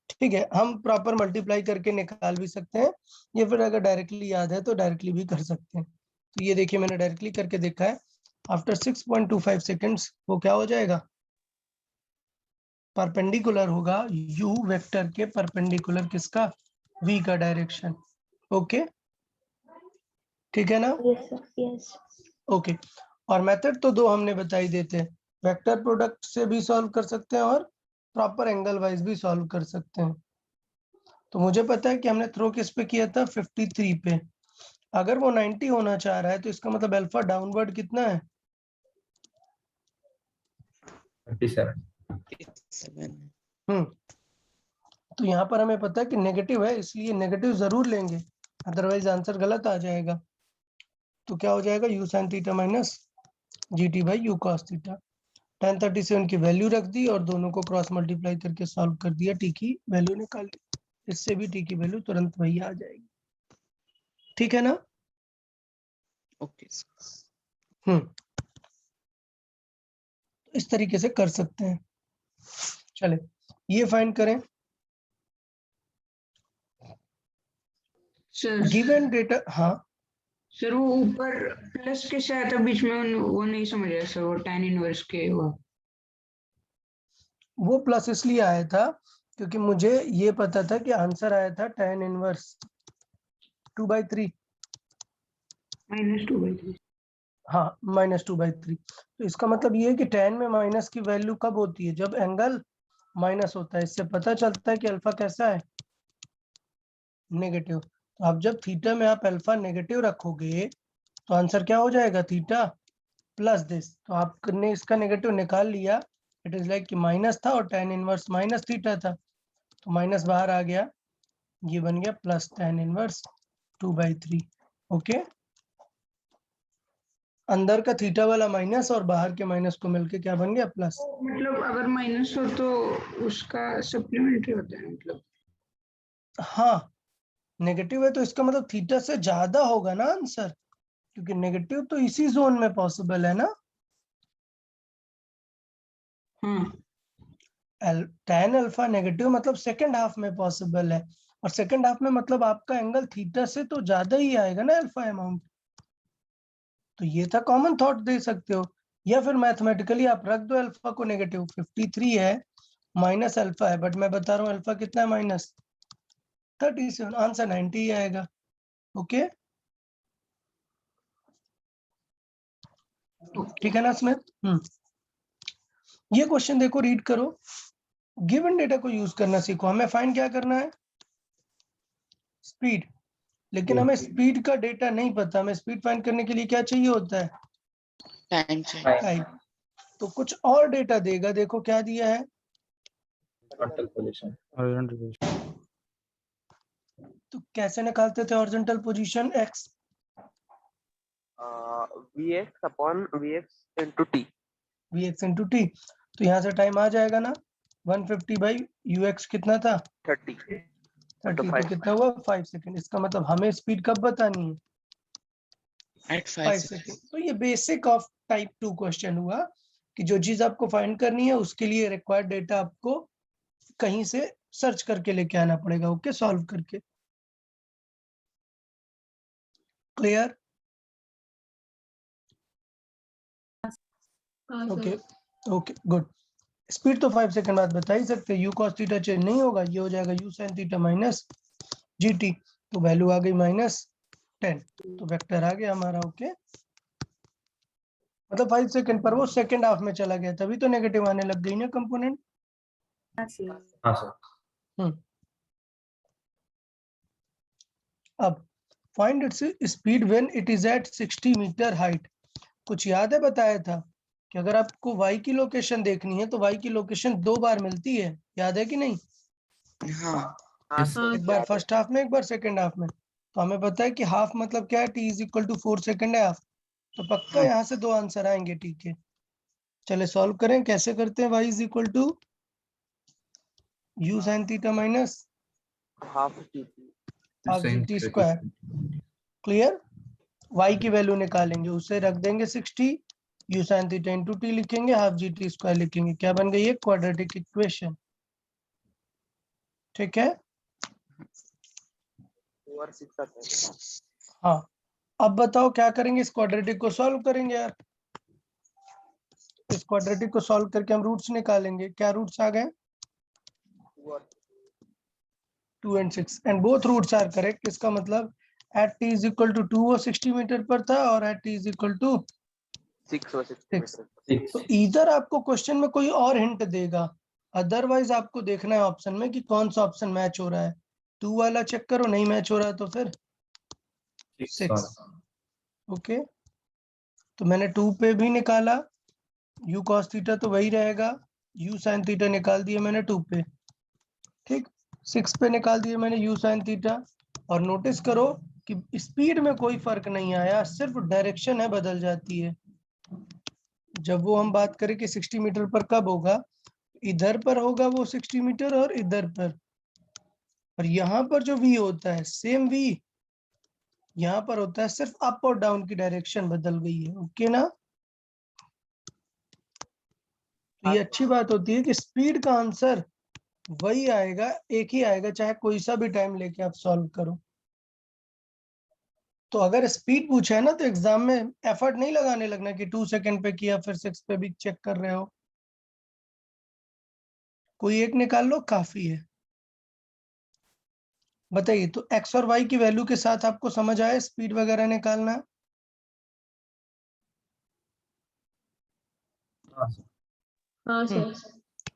ठीक है, हम प्रॉपर मल्टीप्लाई करके निकाल भी सकते हैं, या फिर अगर डायरेक्टली याद है तो डायरेक्टली भी कर सकते हैं। तो ये देखिए, मैंने डायरेक्टली करके देखा है। आफ्टर 6.25 सेकेंड्स वो क्या हो जाएगा, परपेंडिकुलर होगा u वेक्टर के परपेंडिकुलर किसका, v का डायरेक्शन। ओके, ठीक है ना? Yes sir, yes. ओके, और मेथड तो दो हमने बताई देते हैं, वेक्टर प्रोडक्ट से भी सॉल्व कर सकते हैं और प्रॉपर एंगल वाइज भी सॉल्व कर सकते हैं। तो मुझे पता है कि हमने थ्रो किस पे किया था, 53 पे। अगर वो 90 होना चाह रहा है तो इसका मतलब अल्फा डाउनवर्ड कितना है, 37। 7। तो यहाँ पर हमें पता है कि नेगेटिव है, इसलिए नेगेटिव जरूर लेंगे, अदरवाइज आंसर गलत आ जाएगा। तो क्या हो जाएगा, u sin theta minus gt by u cos theta. tan 37 की वैल्यू रख दी और दोनों को क्रॉस मल्टीप्लाई करके सॉल्व कर दिया, टी की वैल्यू निकाल ली, इससे भी टी की वैल्यू तुरंत वही आ जाएगी। ठीक है ना? ओके। इस तरीके से कर सकते हैं। चले, ये फाइंड करें, सर गिवन डेटा। हाँ सर वो ऊपर प्लस के साथ बीच में वो नहीं समझ रहा सर, वो tan इनवर्स के वो प्लस इसलिए आया था क्योंकि मुझे ये पता था कि आंसर आया था tan इनवर्स 2/3। -2/3। हाँ, -2/3। तो इसका मतलब ये है कि tan में माइनस की वैल्यू कब होती है, जब एंगल माइनस होता है। इससे पता चलता है कि अल्फा कैसा है, नेगेटिव। तो अब जब थीटा में आप अल्फा नेगेटिव रखोगे तो आंसर क्या हो जाएगा, थीटा प्लस दिस। तो आपने इसका नेगेटिव निकाल लिया, इट इज लाइक कि माइनस था और tan इनवर्स माइनस थीटा था, तो माइनस बाहर आ गया, ये बन गया प्लस tan इनवर्स 2/3। ओके, अंदर का थीटा वाला माइनस और बाहर के माइनस को मिलके क्या बन गया, प्लस। मतलब अगर माइनस हो तो उसका सप्लीमेंट्री होता है मतलब। हाँ, नेगेटिव है तो इसका मतलब थीटा से ज्यादा होगा ना आंसर, क्योंकि नेगेटिव तो इसी जोन में पॉसिबल है ना। हाँ tan अल्फा नेगेटिव मतलब सेकंड हाफ में पॉसिबल है, और सेकंड हाफ में मतलब आपका एंगल थीटा से तो ज्यादा ही आएगा ना अल्फा अमाउंट। तो ये था कॉमन थॉट, दे सकते हो, या फिर मैथमेटिकली आप रख दो अल्फा को नेगेटिव। 53 है माइनस अल्फा है, बट मैं बता रहा हूँ अल्फा कितना है, -37, आंसर 90 ही आएगा। ओके, ठीक है ना स्मिथ? ये क्वेश्चन देखो, रीड करो, गिवन डेटा को यूज करना सीखो। हमें फाइंड क्या करना है, स्पीड, लेकिन हमें स्पीड का डेटा नहीं पता। हमें स्पीड फाइंड करने के लिए क्या चाहिए होता है, टाइम चाहिए। टाइम। तो कुछ और डेटा देगा, देखो क्या दिया है, horizontal position. तो कैसे निकालते थे horizontal position x? Vx upon Vx into t. Vx into t, तो यहाँ से टाइम आ जाएगा ना, 150 बाई ux कितना था 30. 30, तो 5. कितना हुआ 5 सेकेंड। इसका मतलब हमें स्पीड कब बतानी है? At 5 5 second. तो ये बेसिक ऑफ टाइप 2 क्वेश्चन हुआ कि जो चीज आपको फाइंड करनी है उसके लिए रिक्वायर्ड डेटा आपको कहीं से सर्च करके लेके आना पड़ेगा, ओके, सॉल्व करके। Clear? Okay okay good. Speed तो 5 सेकंड बाद बता ही सकते, u cos थीटा चेंज नहीं होगा, ये हो जाएगा u sin theta minus gt, तो वैल्यू आ गई -10, तो वेक्टर आ गया हमारा, ओके। मतलब 5 सेकंड पर वो सेकंड हाफ में चला गया, तभी तो नेगेटिव आने लग गई ना कंपोनेंट। हाँ सर। अब find its speed when it is at 60 metre height. कुछ याद है बताया था कि अगर आपको y की लोकेशन देखनी है तो y की लोकेशन 2 बार मिलती है, याद है कि नहीं? हाँ हाँ सर, एक बार फर्स्ट हाफ में, एक बार सेकंड हाफ में। तो हमें पता है कि हाफ मतलब क्या है, t is equal to 4 second है हाफ, तो पक्का हाँ। यहाँ से 2 आंसर आएंगे, ठीक है। चले सॉल्व करें, कैसे करते हैं? y is equal to u sin theta minus half gt. Half gt square. Clear? y की वैल्यू निकालेंगे, उसे रख देंगे 60, u sin theta into t लिखेंगे, हाफ gt स्क्वायर लिखेंगे, क्या बन गई? एक क्वाड्रेटिक इक्वेशन, ठीक है। 2 और 6 आता है. हाँ, अब बताओ क्या करेंगे? इस क्वाड्रेटिक को सॉल्व करेंगे यार। इस क्वाड्रेटिक को सॉल्व करके हम रूट्स निकालेंगे। क्या रूट्स आ गए? 2 and 6, and both roots are correct. इसका मतलब at t is equal to 2 और 60 मीटर पर था, और at t is equal to 6 और 60 मीटर. तो इधर आपको क्वेश्चन में कोई और हिंट देगा, अदरवाइज आपको देखना है ऑप्शन में कि कौन सा ऑप्शन मैच हो रहा है। 2 वाला चेक करो, नहीं मैच हो रहा है तो फिर 6, ओके। तो मैंने 2 पे भी निकाला, u cos थीटा तो वही रहेगा, u sin थीटा निकाल दिया मैंने 2 पे, ठीक। 6 पे निकाल दिया मैंने u sin थीटा, और नोटिस करो कि स्पीड में कोई फर्क नहीं आया, सिर्फ डायरेक्शन है बदल जाती है। जब वो हम बात करें कि 60 मीटर पर कब होगा, इधर पर होगा वो 60 मीटर और इधर पर, और यहाँ पर जो v होता है सेम v यहाँ पर होता है, सिर्फ अप और डाउन की डायरेक्शन बदल गई है, ओके ना। तो ये अच्छी बात होती है कि स्पीड का आंसर वही आएगा, एक ही आएगा, चाहे कोई सा भी टाइम लेके आप सॉल्व करो। तो अगर स्पीड पूछा है ना तो एग्जाम में एफर्ट नहीं लगाने लगना कि 2 सेकंड पे किया फिर 6 पे भी चेक कर रहे हो, कोई एक निकाल लो काफी है। बताइए, तो x और y की वैल्यू के साथ आपको समझ आया स्पीड वगैरह निकालना? हाँ सर।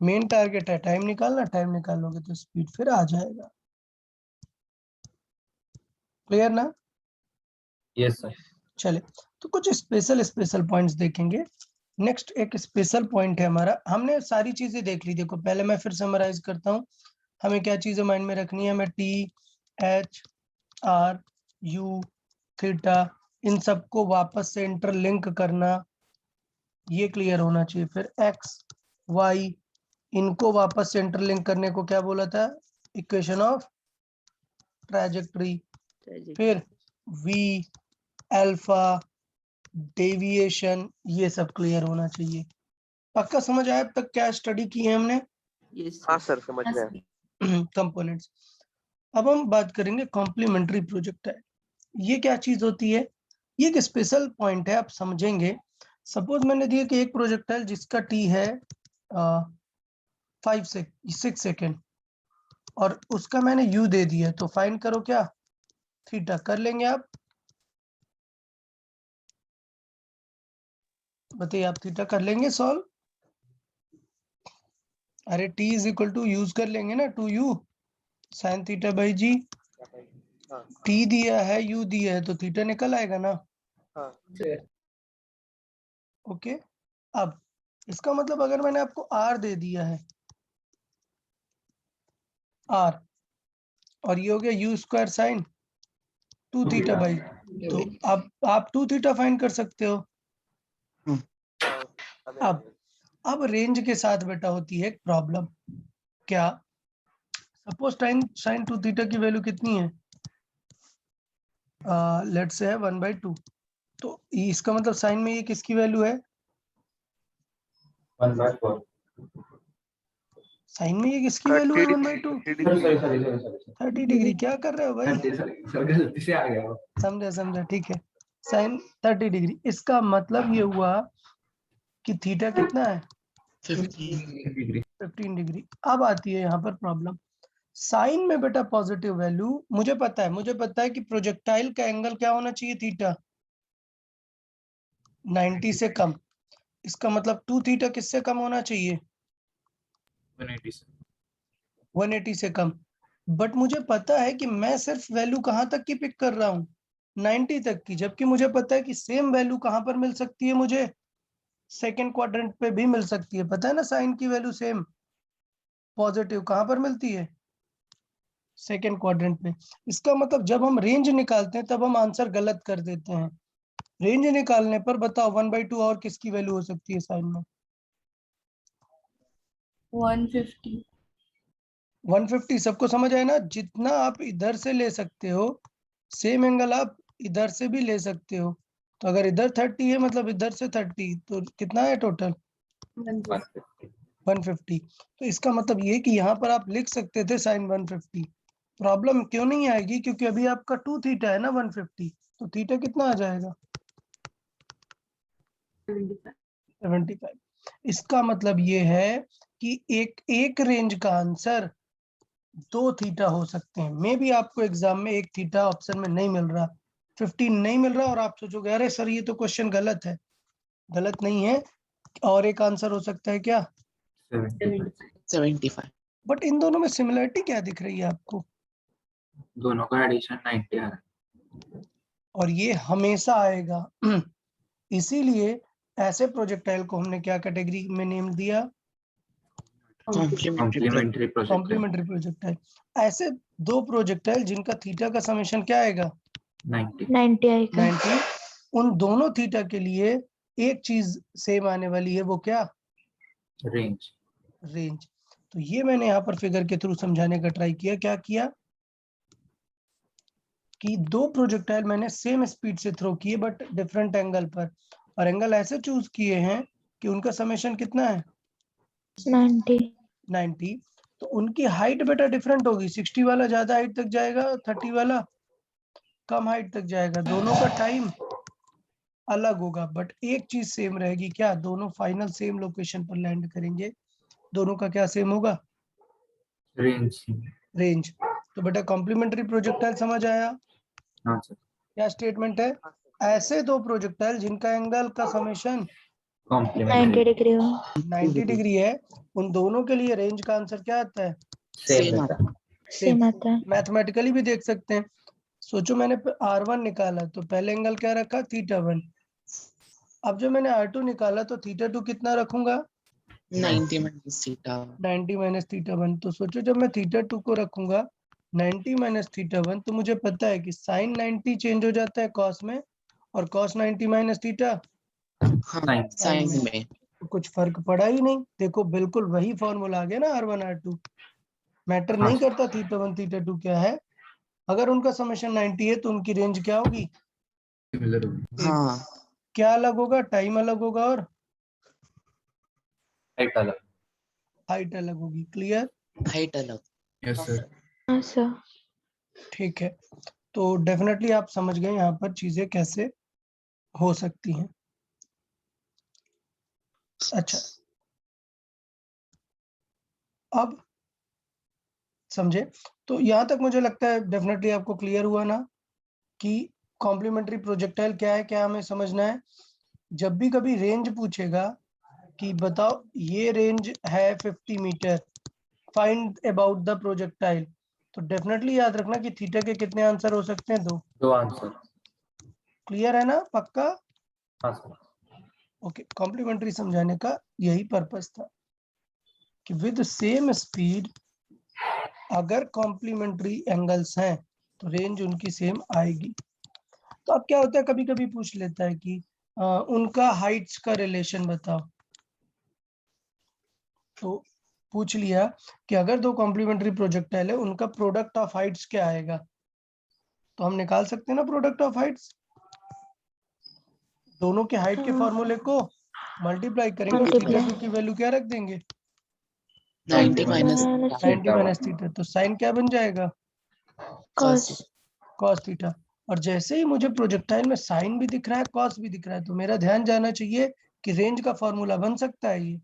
मेन टारगेट है टाइम निकालना, टाइम निकालोगे तो स्पीड फिर आ जाएगा। क्लियर ना? Yes sir. चले, तो कुछ स्पेशल पॉइंट्स देखेंगे। नेक्स्ट एक स्पेशल पॉइंट है हमारा, हमने सारी चीजें देख ली, देखो पहले मैं फिर समराइज करता हूँ। हमें क्या चीजें माइंड में रखनी है? हमें T, H, R, U, theta, इन सबको वापस से इंटरलिंक करना, ये क्लियर होना चाहिए। फिर एक्स, वाई, इनको वापस से इंटरलिंक करने को क्या बोला था? Equation of trajectory. फिर वी, अल्फा, डेविएशन, ये सब क्लियर होना चाहिए। पक्का समझ आया अब तक क्या स्टडी की है हमने? हाँ सर, समझ गया. कंपोनेंट्स। अब हम बात करेंगे कॉम्प्लीमेंट्री प्रोजेक्टाइल। ये क्या चीज होती है? ये एक स्पेशल पॉइंट है, आप समझेंगे। सपोज मैंने दिया कि एक प्रोजेक्टाइल जिसका टी है 6 सेकेंड, और उसका मैंने यू दे दिया, तो फाइंड करो क्या? थीटा। कर लेंगे आप? बताइए, आप थीटा कर लेंगे सॉल्व? अरे t is equal to use कर लेंगे ना, 2u sin थीटा बाई जी। हाँ t दिया है, u दिया है, तो थीटा निकल आएगा ना, हाँ. ओके। अब इसका मतलब अगर मैंने आपको r दे दिया है आर, और ये हो गया you square sine 2 theta by, तो अब आप 2 थीटा फाइंड कर सकते हो। अब रेंज के साथ बेटा होती है एक प्रॉब्लम। क्या? सपोज साइन 2 थीटा की वैल्यू कितनी है? लेट्स से 1/2, तो इसका मतलब साइन में ये किसकी वैल्यू है? 1/4 साइन में ये किसकी वैल्यू है 1/2? 30 डिग्री। क्या कर रहे हो भाई? गलती से आ गया। समझा, ठीक है। साइन 30 डिग्री, इसका मतलब ये हुआ कि थीटा कितना है? 15 डिग्री। अब आती है यहाँ पर प्रॉब्लम। साइन में बेटा पॉजिटिव वैल्यू, मुझे पता है कि प्रोजेक्टाइल का एंगल क्या होना चाहिए? थीटा 90 से कम। इसका मतलब 2 थीटा किससे कम होना चाहिए? 180 से कम। बट मुझे पता है कि मैं सिर्फ वैल्यू कहाँ तक की पिक कर रहा हूँ? 90 तक की, जबकि मुझे पता है कि सेम वैल्यू कहाँ पर मिल सकती है मुझे? सेकेंड क्वाड्रेंट पे भी मिल सकती है। पता है ना, साइन की वैल्यू सेम पॉजिटिव कहाँ पर मिलती है? सेकेंड क्वाड्रेंट में। इसका मतलब जब हम रेंज निकालते हैं तब हम आंसर गलत कर देते हैं। रेंज निकालने पर बताओ 1/2 और किसकी वैल्यू हो सकती है साइन में? 150। 150। सबको समझ आए ना? जितना आप इधर से ले सकते हो सेम एंगल आप इधर से भी ले सकते हो। तो अगर इधर 30 है मतलब इधर से 30, तो कितना है टोटल? 150। तो इसका मतलब ये कि यहाँ पर आप लिख सकते थे साइन 150। प्रॉब्लम क्यों नहीं आएगी? क्योंकि अभी आपका 2 थीटा है ना 150, तो थीटा कितना आ जाएगा? 75। इसका मतलब ये है कि एक रेंज का आंसर 2 थीटा हो सकते हैं। मे भी आपको एग्जाम में 1 थीटा ऑप्शन में नहीं मिल रहा, 15 नहीं मिल रहा, और आप सोचोगे अरे सर ये तो क्वेश्चन गलत है। गलत नहीं है, और एक आंसर हो सकता है क्या? 75। बट इन दोनों में सिमिलरिटी क्या दिख रही है आपको? दोनों का एडिशन 90 आ रहा है। और ये हमेशा आएगा। इसीलिए ऐसे प्रोजेक्टाइल को हमने क्या कैटेगरी में नेम दिया? Complementary project. Complementary projectile. ऐसे दो प्रोजेक्टाइल जिनका थीटा का समेशन क्या आएगा? 90 आएगा। 90। उन दोनों थीटा के लिए एक चीज सेम आने वाली है, वो क्या? रेंज। रेंज। तो ये मैंने यहाँ पर फिगर के थ्रू समझाने का ट्राई किया। क्या किया कि दो प्रोजेक्टाइल मैंने सेम स्पीड से थ्रो किए बट डिफरेंट एंगल पर, और एंगल ऐसे चूज किए हैं कि उनका समेशन कितना है? 90। तो उनकी हाइट बेटा डिफरेंट होगी। 60 वाला ज्यादा हाइट तक जाएगा, 30 वाला कम हाइट तक जाएगा। दोनों का टाइम अलग होगा बट एक चीज सेम रहेगी। क्या? दोनों फाइनल सेम लोकेशन पर लैंड करेंगे। दोनों का क्या सेम होगा? रेंज। रेंज। तो बेटा कॉम्प्लीमेंट्री प्रोजेक्टाइल समझ आया? हाँ सर। क्या स्टेटमेंट है? ऐसे दो प्रोजेक्टाइल जिनका एंगल का समेशन 90 कॉम्प्लीमेंट्री। डिग्री हो। 90 डिग्री है, उन दोनों के लिए रेंज का आंसर क्या आता है? सेम आता है। सेम आता है। मैथमेटिकली भी देख सकते हैं। सोचो मैंने R1 निकाला तो पहले एंगल क्या रखा? θ1। अब जब मैंने R2 निकाला तो θ2 कितना रखूंगा? 90 minus theta. 90 माइनस θ1। तो सोचो जब मैं θ2 को रखूंगा 90 माइनस θ1, तो मुझे पता है कि साइन 90 चेंज हो जाता है कॉस में, और कॉस 90 माइनस थीटा हाँ, Sine। साइन में। तो कुछ फर्क पड़ा ही नहीं। देखो बिल्कुल वही फॉर्मूला आ गया ना, R1 R2। मैटर हाँ नहीं करता θ1 θ2 क्या है। अगर उनका समेशन 90 है तो उनकी रेंज क्या होगी? सिमिलर होगी। हाँ, क्या अलग होगा? टाइम अलग होगा और हाइट अलग। हाइट अलग होगी। क्लियर? हाइट अलग। Yes sir. हाँ सर। ठीक है, तो डेफिनेटली आप समझ गए यहाँ पर चीजें कैसे हो सकती हैं। अच्छा, अब समझे? तो यहाँ तक मुझे लगता है डेफिनेटली आपको क्लियर हुआ ना कि कॉम्प्लीमेंट्री प्रोजेक्टाइल क्या है, क्या हमें समझना है। जब भी कभी रेंज पूछेगा कि बताओ ये रेंज है 50 metre, find about the projectile, तो डेफिनेटली याद रखना कि थीटा के कितने आंसर हो सकते हैं? दो आंसर। क्लियर है ना? पक्का? हाँ सर। ओके, कॉम्प्लीमेंट्री समझाने का यही पर्पस था कि विद सेम स्पीड अगर कॉम्प्लीमेंट्री एंगल्स हैं तो रेंज उनकी सेम आएगी। तो अब क्या होता है, कभी कभी पूछ लेता है कि उनका हाइट्स का रिलेशन बताओ। तो पूछ लिया कि अगर दो कॉम्प्लीमेंट्री प्रोजेक्टाइल है उनका प्रोडक्ट ऑफ हाइट्स क्या आएगा, तो हम निकाल सकते हैं ना प्रोडक्ट ऑफ हाइट्स। दोनों के हाइट के फॉर्मूले को मल्टीप्लाई करेंगे और थीटा टू की वैल्यू क्या रख देंगे, 90 माइनस 90 माइनस थीटा। तो साइन क्या बन जाएगा, cos कॉस थीटा। और जैसे ही मुझे प्रोजेक्टाइल में साइन भी दिख रहा है कॉस भी दिख रहा है, तो मेरा ध्यान जाना चाहिए कि रेंज का फॉर्मूला बन सकता है, ये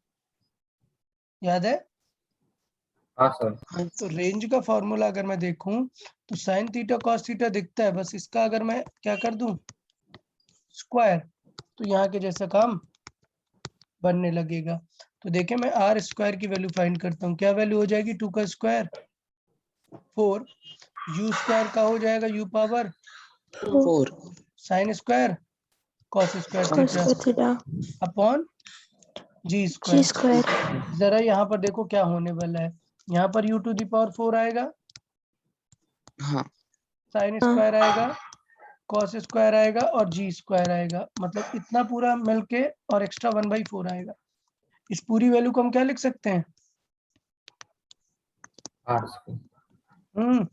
याद है। हाँ सर। हाँ तो रेंज का फॉर्मूला अगर मैं देखूं तो साइन थीटा कॉस थीटा दिखता है, बस इसका अगर मैं क्या कर दूं स्क्वायर, तो यहाँ के जैसा काम बनने लगेगा। तो देखें मैं आर स्क्वायर की वैल्यू फाइंड करता हूँ, क्या वैल्यू हो जाएगी, 2 का स्क्वायर 4, यू स्क्वायर का हो जाएगा u power 4 sine square cos square cos theta square theta upon G g square. square जरा यहाँ पर देखो क्या होने वाला है, यहाँ पर u टू द पावर 4 आएगा, हाँ साइन स्क्वायर आएगा, कॉस स्क्वायर आएगा और जी स्क्वायर आएगा, मतलब इतना पूरा मिलके और एक्स्ट्रा 1/4 आएगा। इस पूरी वैल्यू को हम क्या लिख सकते हैं, आर स्क्वायर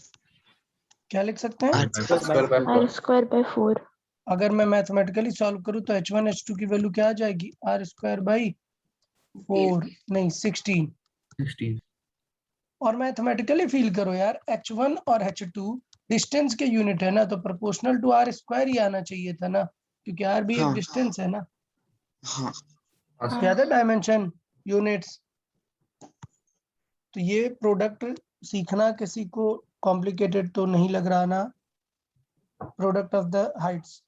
क्या लिख सकते हैं, r square by 4 अगर मैं मैथमेटिकली सॉल्व करूं तो h1 h2 की वैल्यू क्या आ जाएगी, r स्क्वायर बाई 4 नहीं 16। 16 और मैथमेटिकली फील करो यार, h1 और h2 डिस्टेंस के यूनिट है ना, तो प्रोपोर्शनल टू r स्क्वायर ही आना चाहिए था ना, क्योंकि r भी एक हाँ डिस्टेंस है ना। हाँ याद है डायमेंशन यूनिट्स। तो ये प्रोडक्ट सीखना किसी को कॉम्प्लिकेटेड तो नहीं लग रहा ना, product of the Heights.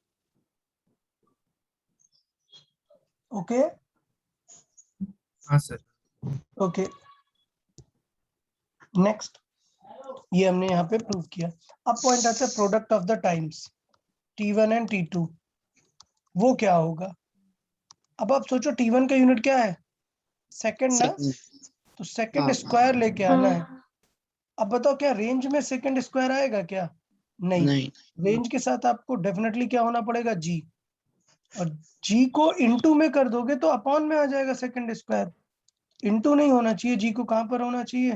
Okay हाँ सर। ओके नेक्स्ट, ये हमने यहाँ पे प्रूव किया। अब पॉइंट आता है product of the times t1 and t2, वो क्या होगा। अब आप सोचो t1 का यूनिट क्या है, सेकंड ना, सेकंड तो सेकंड हाँ स्क्वायर लेके आना है। अब बताओ क्या रेंज में सेकंड स्क्वायर आएगा क्या, नहीं, नहीं रेंज के साथ आपको डेफिनेटली क्या होना पड़ेगा g, और g को इनटू में कर दोगे तो अपॉन में आ जाएगा सेकंड स्क्वायर, इनटू नहीं होना चाहिए, g को कहां पर होना चाहिए,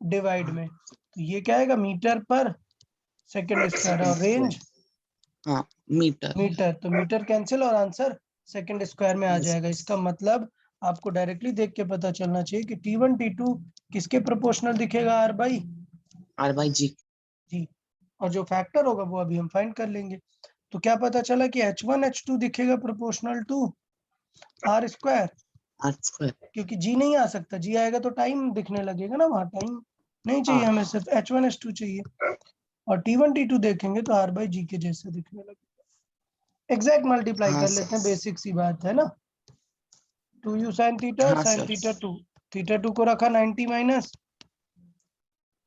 डिवाइड में। तो ये क्या आएगा मीटर पर सेकंड स्क्वायर, और रेंज हाँ मीटर मीटर, तो मीटर कैंसिल और आंसर सेकंड स्क्वायर में आ Yes. जाएगा। इसका मतलब आपको डायरेक्टली देख के पता चलना चाहिए कि t1 t2 किसके प्रोपोर्शनल दिखेगा, r बाई r/g जी, और जो फैक्टर होगा वो अभी हम फाइंड कर लेंगे। तो क्या पता चला कि h1 h2 दिखेगा proportional to r square, r²। क्योंकि g नहीं आ सकता, g आएगा तो टाइम दिखने लगेगा ना, वहाँ टाइम नहीं चाहिए हमें, सिर्फ h1 h2 चाहिए, और t1 t2 देखेंगे तो r बाई जी के जैसे दिखने लगेगा। एग्जैक्ट मल्टीप्लाई हाँ कर सर लेते हैं, बेसिक सी बात है ना। 2u sin थीटा हाँ sin सर थीटा 2, थीटा 2 को रखा 90 माइनस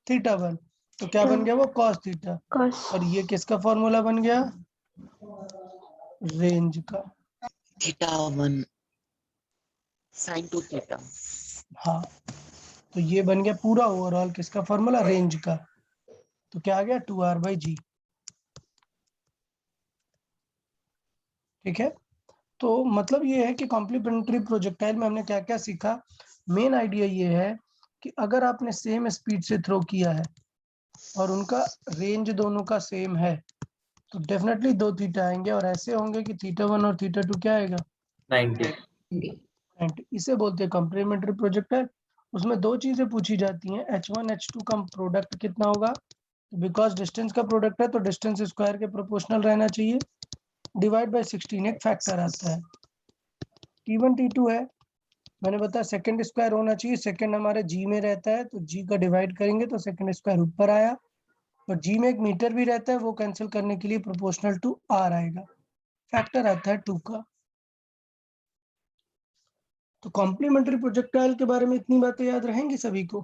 थीटा 1, तो क्या बन गया वो cos थीटा, cos और ये किसका फॉर्मूला बन गया, रेंज का। θ1 sin 2 थीटा। हाँ, तो ये बन गया पूरा ओवरऑल किसका फॉर्मूला, रेंज का। तो क्या आ गया 2r बाई जी, ठीक है। तो मतलब ये है कि कॉम्प्लीमेंट्री प्रोजेक्टाइल में हमने क्या क्या सीखा। मेन आइडिया ये है कि अगर आपने सेम स्पीड से थ्रो किया है और उनका रेंज दोनों का सेम है तो डेफिनेटली 2 थीटा आएंगे, और ऐसे होंगे कि θ1 और θ2 क्या आएगा 90 90। इसे बोलते हैं कॉम्प्लीमेंट्री प्रोजेक्टाइल। उसमें दो चीजें पूछी जाती हैं, h1 h2 का प्रोडक्ट कितना होगा, बिकॉज डिस्टेंस का प्रोडक्ट है तो डिस्टेंस स्क्वायर के प्रोपोर्शनल रहना चाहिए, डिवाइड बाय 16 एक फैक्टर आता है। t1 t2 है, मैंने बताया सेकंड स्क्वायर होना चाहिए, सेकंड हमारे जी में रहता है तो जी का डिवाइड करेंगे तो सेकंड स्क्वायर ऊपर आया, और जी में एक मीटर भी रहता है, वो कैंसिल करने के लिए प्रोपोर्शनल टू आर आएगा, फैक्टर आता है 2 का। तो कॉम्प्लीमेंट्री प्रोजेक्टाइल के बारे में इतनी बातें याद रहेंगी सभी को,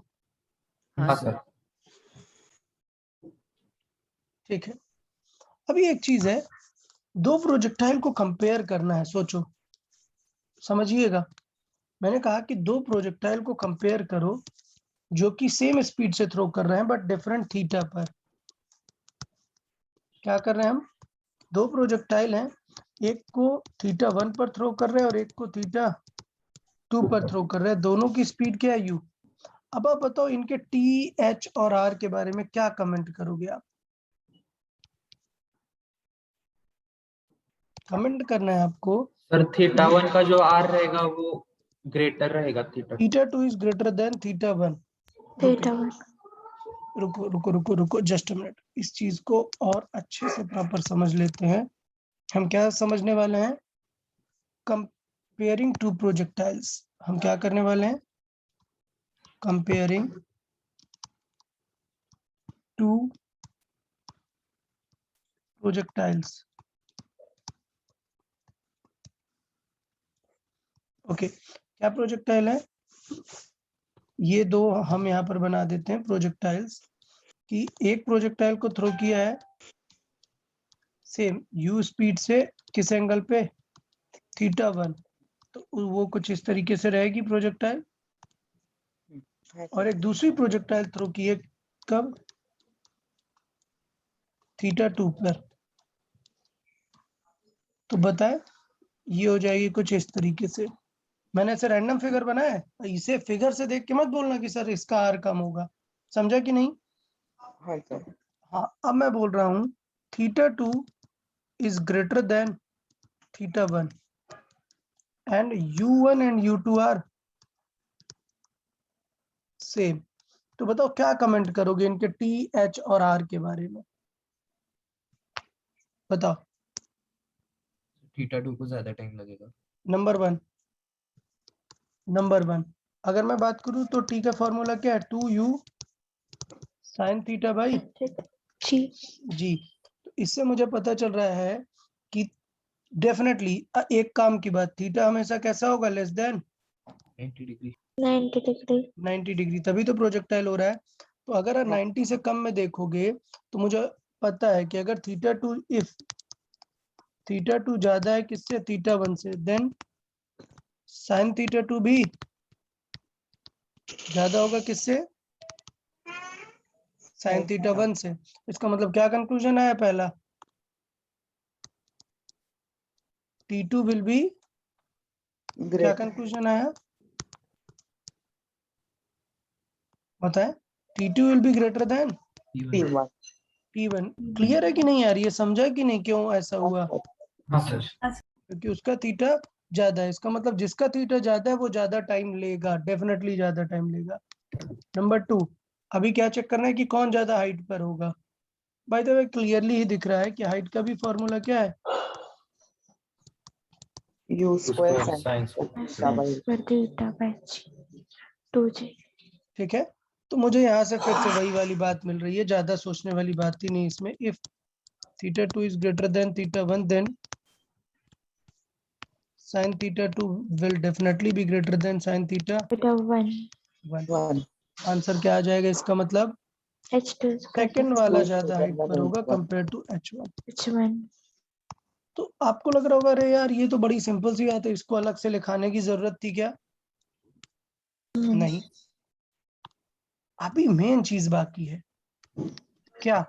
हाँ सर। ठीक है। अभी एक चीज है, दो प्रोजेक्टाइल को कंपेयर करना है, सोचो समझिएगा। मैंने कहा कि दो प्रोजेक्टाइल को कंपेयर करो जो कि सेम स्पीड से थ्रो कर रहे हैं बट डिफरेंट थीटा पर। क्या कर रहे हैं हम, दो प्रोजेक्टाइल हैं, एक को थीटा 1 पर थ्रो कर रहे हैं और एक को थीटा 2 पर थ्रो कर रहे हैं, दोनों की स्पीड क्या है, u। अब आप बताओ इनके t, h और r के बारे में क्या कमेंट करोगे आप? कमेंट करना है आपको। सर थीटा 1 का जो आर रहेगा वो ग्रेटर रहेगा theta 2। Theta 2 is greater than theta 1। Theta 1. रुको रुको रुको रुको जस्ट अ मिनट, इस चीज को और अच्छे से प्रॉपर समझ लेते हैं। हम क्या समझने वाले हैं, कंपेयरिंग टू प्रोजेक्टाइल्स। हम क्या करने वाले हैं, कंपेयरिंग टू प्रोजेक्टाइल्स। ओके, क्या प्रोजेक्टाइल है, ये दो हम यहाँ पर बना देते हैं प्रोजेक्टाइल्स, कि एक प्रोजेक्टाइल को थ्रो किया है सेम u स्पीड से, किस एंगल पे, थीटा 1, तो वो कुछ इस तरीके से रहेगी प्रोजेक्टाइल। और एक दूसरी प्रोजेक्टाइल थ्रो की है कब, थीटा 2 पर, तो बताए ये हो जाएगी कुछ इस तरीके से। मैंने ऐसे रैंडम फिगर बनाया है, इसे फिगर से देख के मत बोलना कि सर इसका आर कम होगा, समझा कि नहीं? हाँ सर। हाँ, अब मैं बोल रहा हूँ theta 2 is greater than theta 1 and u1 and u2 are same. तो बताओ क्या कमेंट करोगे इनके t, h और r के बारे में, बताओ। थीटा 2 को ज्यादा टाइम लगेगा। नंबर वन अगर मैं बात करूं तो t का फॉर्मूला क्या है, 2u sign theta by G. जी। तो इससे मुझे पता चल रहा है कि डेफिनेटली एक काम की बात, थीटा हमेशा कैसा होगा, less than 90 degree. 90 degree. 90 degree, तभी तो प्रोजेक्टाइल हो रहा है। तो अगर आप 90 से कम में देखोगे तो मुझे पता है कि अगर थीटा 2, इफ थीटा 2 ज्यादा है किससे, थीटा 1 से, देन साइन थीटा 2 भी ज्यादा होगा किससे, साइन थीटा 1 से। इसका मतलब क्या कंक्लूजन आया, पहला T2 विल बी, क्या कंक्लूजन आया बताए, T2 will be greater than T1। T1। Clear है कि नहीं यार, ये समझा कि नहीं क्यों ऐसा हुआ, हाँ सर। क्योंकि उसका थीटा ज्यादा है। इसका मतलब जिसका थीटा ज्यादा है वो ज्यादा टाइम लेगा, डेफिनेटली ज्यादा टाइम लेगा। नंबर 2, अभी क्या चेक करना है कि कौन ज्यादा हाइट पर होगा। बाय द वे क्लियरली ही दिख रहा है कि हाइट का भी फॉर्मूला क्या है, U square science Square theta by G. 2G. ठीक है। तो मुझे यहाँ से फिर से वही वाली बात मिल रही है, ज्यादा सोचने वाली बात ही नहीं इसमें। If theta 2 is greater than theta 1 then sin theta 2 will definitely be greater than sin theta Theta 1. 1। Answer क्या आ जाएगा इसका मतलब, H2 is greater second than वाला ज्यादा हाइट पर होगा कंपेयर टू H1। H1. तो आपको लग रहा होगा अरे यार ये तो बड़ी सिंपल सी बात है, इसको अलग से लिखाने की जरूरत थी क्या, नहीं। अभी मेन चीज बाकी है, क्या,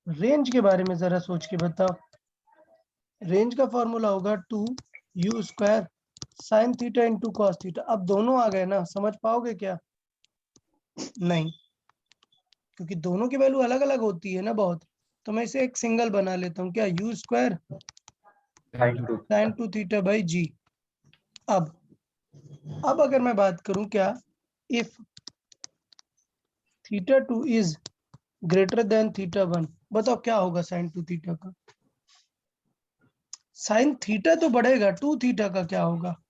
रेंज के बारे में जरा सोच के बताओ। रेंज का फॉर्मूला होगा 2u square sine theta into cos theta. अब दोनों आ गए ना, समझ पाओगे क्या, नहीं, क्योंकि दोनों की वैल्यू अलग अलग होती है ना बहुत। तो मैं इसे एक सिंगल बना लेता हूँ, क्या, u square sine 2 theta by G. अब अगर मैं बात करूं क्या, if theta 2 is greater than theta 1, बताओ क्या होगा साइन 2 थीटा का, साइन थीटा तो बढ़ेगा, 2 थीटा का क्या होगा।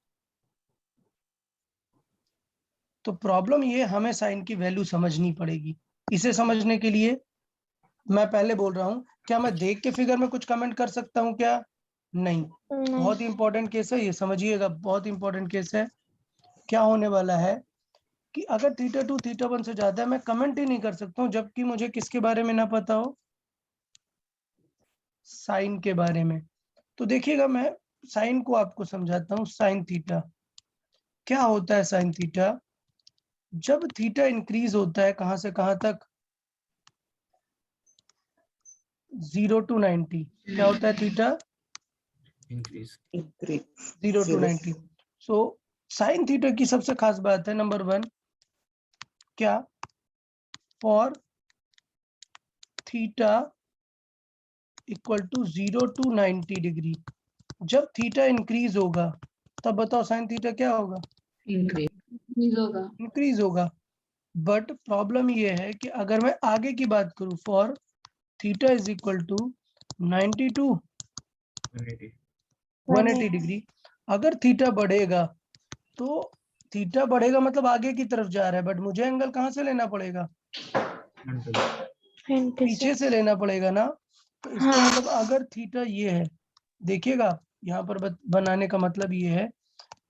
तो प्रॉब्लम ये, हमें साइन की वैल्यू समझनी पड़ेगी। इसे समझने के लिए मैं पहले बोल रहा हूँ, क्या मैं देख के फिगर में कुछ कमेंट कर सकता हूँ क्या, नहीं। बहुत ही इंपॉर्टेंट केस है ये, समझिएगा, बहुत इंपॉर्टेंट केस है। क्या होने वाला है कि अगर थीटा 2 थीटा 1 से ज्यादा है, मैं कमेंट ही नहीं कर सकता हूँ जबकि मुझे किसके बारे में ना पता हो, साइन के बारे में। तो देखिएगा मैं साइन को आपको समझाता हूँ। साइन थीटा क्या होता है, साइन थीटा जब थीटा इंक्रीज होता है कहां से कहां तक, 0 to 90, क्या होता है theta, increase. Increase. 0 to Zero. 90। So sine theta की सबसे खास बात है नंबर 1, क्या, for theta equal to 0 to 90 degree, जब थीटा इंक्रीज होगा तब बताओ साइन थीटा क्या होगा, इंक्रीज होगा। इंक्रीज होगा। बट प्रॉब्लम ये है कि अगर मैं आगे की बात करूं, for theta is equal to 90 to 180 degree, अगर थीटा बढ़ेगा तो थीटा बढ़ेगा मतलब आगे की तरफ जा रहा है, बट मुझे एंगल कहां से लेना पड़ेगा, पीछे से लेना पड़ेगा ना। तो इसका हाँ। मतलब अगर थीटा ये है, देखिएगा यहाँ पर बनाने का मतलब ये है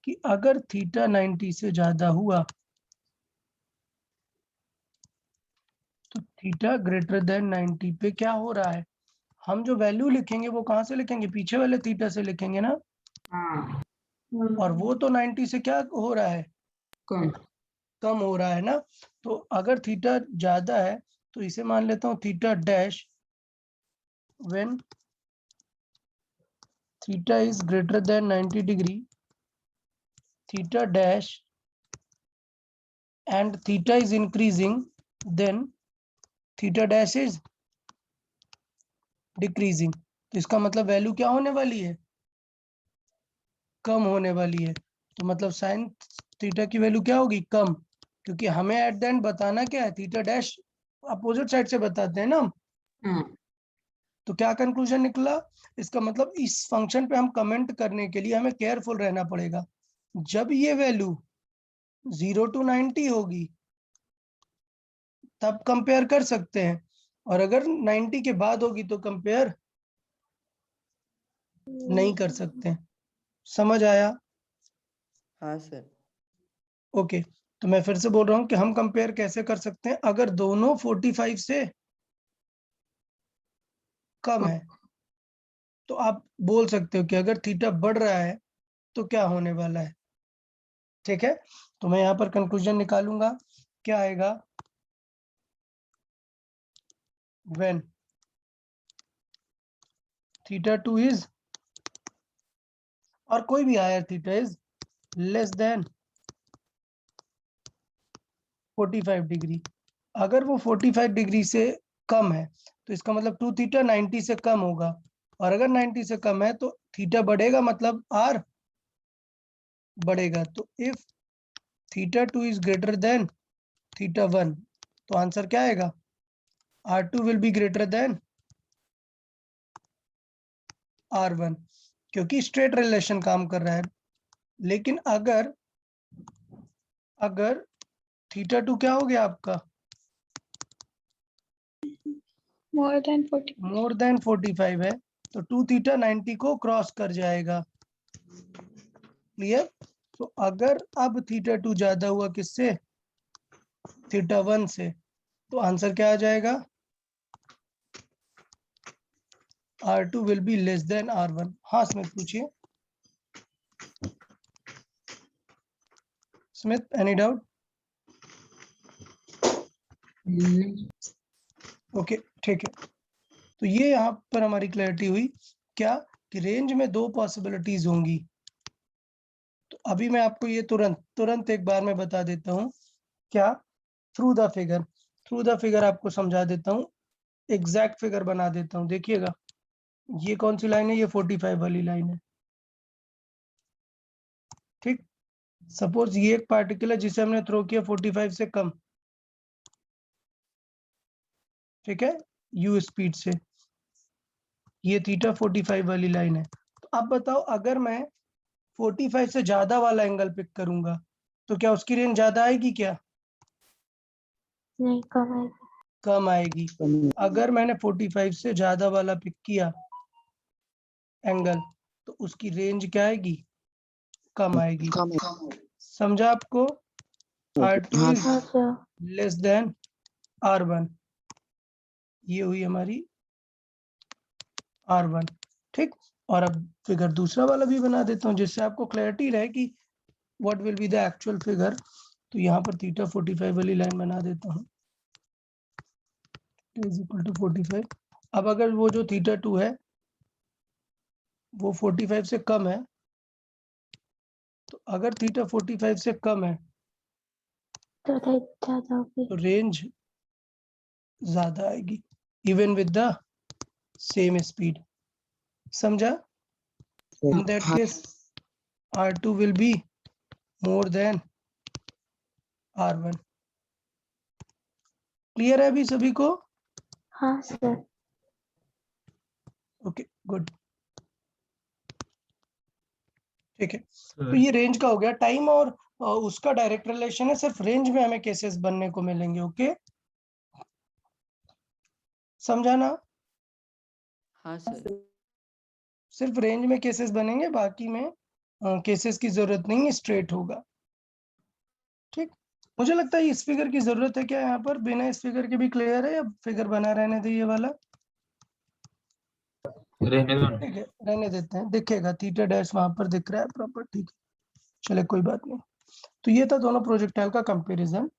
कि अगर थीटा 90 से ज्यादा हुआ तो थीटा ग्रेटर देन 90 पे क्या हो रहा है, हम जो वैल्यू लिखेंगे वो कहां से लिखेंगे, पीछे वाले थीटा से लिखेंगे ना। हाँ। और वो तो 90 से क्या हो रहा है, कम। कम हो रहा है ना। तो अगर थीटा ज्यादा है तो इसे मान लेता हूँ theta dash when theta is greater then 90 degree, theta dash and theta is increasing, then theta dash is decreasing। तो इसका मतलब वैल्यू क्या होने वाली है, कम होने वाली है। तो मतलब साइन थीटा की वैल्यू क्या होगी, कम, क्योंकि हमें एट द एंड बताना क्या है, थीटा डैश अपोजिट साइड से बताते हैं ना हम। हाँ। तो क्या कंक्लूजन निकला, इसका मतलब इस फंक्शन पे हम कमेंट करने के लिए हमें केयरफुल रहना पड़ेगा। जब ये वैल्यू 0 to 90 होगी तब कंपेयर कर सकते हैं, और अगर 90 के बाद होगी तो कंपेयर नहीं कर सकते। समझ आया? हाँ सर। ओके, तो मैं फिर से बोल रहा हूं कि हम कंपेयर कैसे कर सकते हैं, अगर दोनों 45 से कम है तो आप बोल सकते हो कि अगर थीटा बढ़ रहा है तो क्या होने वाला है। ठीक है, तो मैं यहाँ पर कंक्लूजन निकालूंगा, क्या आएगा, व्हेन थीटा 2 इज, और कोई भी higher theta is less than 45 degree, अगर वो 45 डिग्री से कम है तो इसका मतलब 2 थीटा 90 से कम होगा, और अगर 90 से कम है तो थीटा बढ़ेगा मतलब आर बढ़ेगा। तो if theta 2 is greater than theta 1, तो आंसर क्या आएगा, R2 will be greater than R1, क्योंकि स्ट्रेट रिलेशन काम कर रहा है। लेकिन अगर थीटा 2 क्या हो गया आपका, मोर देन 40। मोर देन 45 है, तो 2 थीटा 90 को क्रॉस कर जाएगा। क्लियर? तो अगर अब थीटा 2 ज्यादा हुआ किससे, थीटा 1 से, तो आंसर क्या आ जाएगा, R2 will be less then R1। हाँ स्मिथ पूछिए, स्मिथ एनी डाउट? ओके ठीक है, तो ये यहाँ पर हमारी क्लैरिटी हुई क्या, कि रेंज में दो पॉसिबिलिटीज होंगी। तो अभी मैं आपको ये तुरंत एक बार में बता देता हूँ, क्या, थ्रू द फिगर आपको समझा देता हूँ, एग्जैक्ट फिगर बना देता हूँ। देखिएगा ये कौन सी लाइन है, ये 45 वाली लाइन है। ठीक, सपोज ये एक पार्टिकल है जिसे हमने थ्रो किया 45 से कम, ठीक है, यू स्पीड से, ये थीटा 45 वाली लाइन है। तो अब बताओ अगर मैं 45 से ज्यादा वाला एंगल पिक करूंगा तो क्या उसकी रेंज ज्यादा आएगी क्या, नहीं, कम है। कम आएगी। अगर मैंने 45 से ज्यादा वाला पिक किया एंगल तो उसकी रेंज क्या आएगी, कम आएगी। समझा आपको? R2 इज हाँ सर। लेस देन R1, ये हुई हमारी R1। ठीक, और अब फिगर दूसरा वाला भी बना देता हूँ जिससे आपको क्लैरिटी रहे कि what will be the actual figure. तो यहाँ पर थीटा 45 वाली लाइन बना देता हूँ, इज इक्वल टू 45। अब अगर वो जो थीटा 2 है वो 45 से कम है, तो अगर थीटा 45 से कम है तो रेंज ज्यादा होगी। तो रेंज ज्यादा आएगी, even with the same speed. समझा? In that case R2 will be more than R1। Clear है अभी सभी को? हाँ सर। ओके गुड, ठीक है। तो ये रेंज का हो गया। टाइम और उसका डायरेक्ट रिलेशन है, सिर्फ रेंज में हमें केसेस बनने को मिलेंगे। ओके, समझा ना? हाँ सर। सिर्फ रेंज में केसेस बनेंगे, बाकी में केसेस की जरूरत नहीं है, स्ट्रेट होगा। ठीक, मुझे लगता है इस फिगर की जरूरत है क्या यहाँ पर? बिना इस फिगर के भी क्लियर है, या फिगर बना रहने दे ये वाला? रहने दो ना। ठीक है, रहने देते हैं, दिखेगा थीटा डैश वहां पर दिख रहा है प्रॉपर। ठीक है, चले कोई बात नहीं। तो ये था दोनों प्रोजेक्टाइल का कंपैरिजन।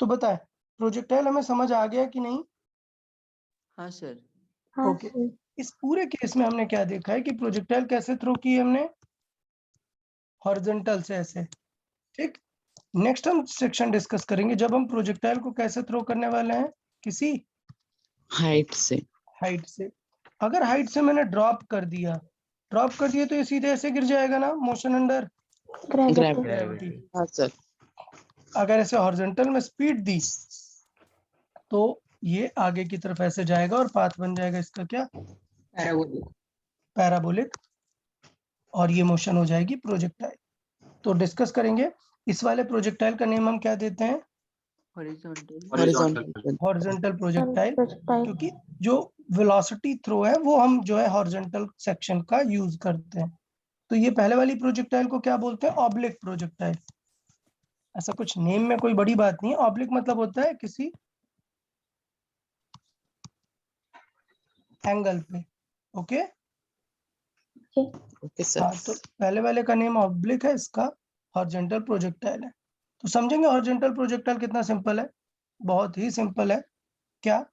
तो बताए प्रोजेक्टाइल हमें समझ आ गया कि नहीं? हाँ सर। हाँ ओके, सर। इस पूरे केस में हमने क्या देखा है कि प्रोजेक्टाइल कैसे थ्रो की है हमने? हॉरिजॉन्टल से ऐसे। ठीक, नेक्स्ट हम सेक्शन डिस्कस करेंगे जब हम प्रोजेक्टाइल को कैसे थ्रो करने वाले हैं, किसी हाइट से। हाइट से। अगर हाइट से मैंने ड्रॉप कर दिया तो ये सीधे ऐसे गिर जाएगा ना, मोशन अंडर ग्रेविटी। ग्रेविटी। हाँ सर। अगर ऐसे हॉरिजॉन्टल में स्पीड दी तो ये आगे की तरफ ऐसे जाएगा और पाथ बन जाएगा इसका क्या? पैराबोलिक, और ये मोशन हो जाएगी प्रोजेक्टाइल। तो डिस्कस करेंगे इस वाले प्रोजेक्टाइल का नेम हम क्या देते हैं? हॉरिजॉन्टल। Horizontal projectile, projectile. क्योंकि जो वेलोसिटी थ्रो है वो हम जो है हॉरिजॉन्टल सेक्शन का यूज करते हैं। तो ये पहले वाली प्रोजेक्टाइल को क्या बोलते हैं? Oblique projectile. ऐसा कुछ नेम में कोई बड़ी बात नहीं है, ऑब्लिक मतलब होता है किसी एंगल पे। Okay, okay sir. हाँ, तो पहले वाले का नेम ऑब्लिक है, इसका हॉरिजॉन्टल प्रोजेक्टाइल है। तो समझेंगे हॉरिजॉन्टल प्रोजेक्टाइल कितना सिंपल है, बहुत ही सिंपल है। क्या?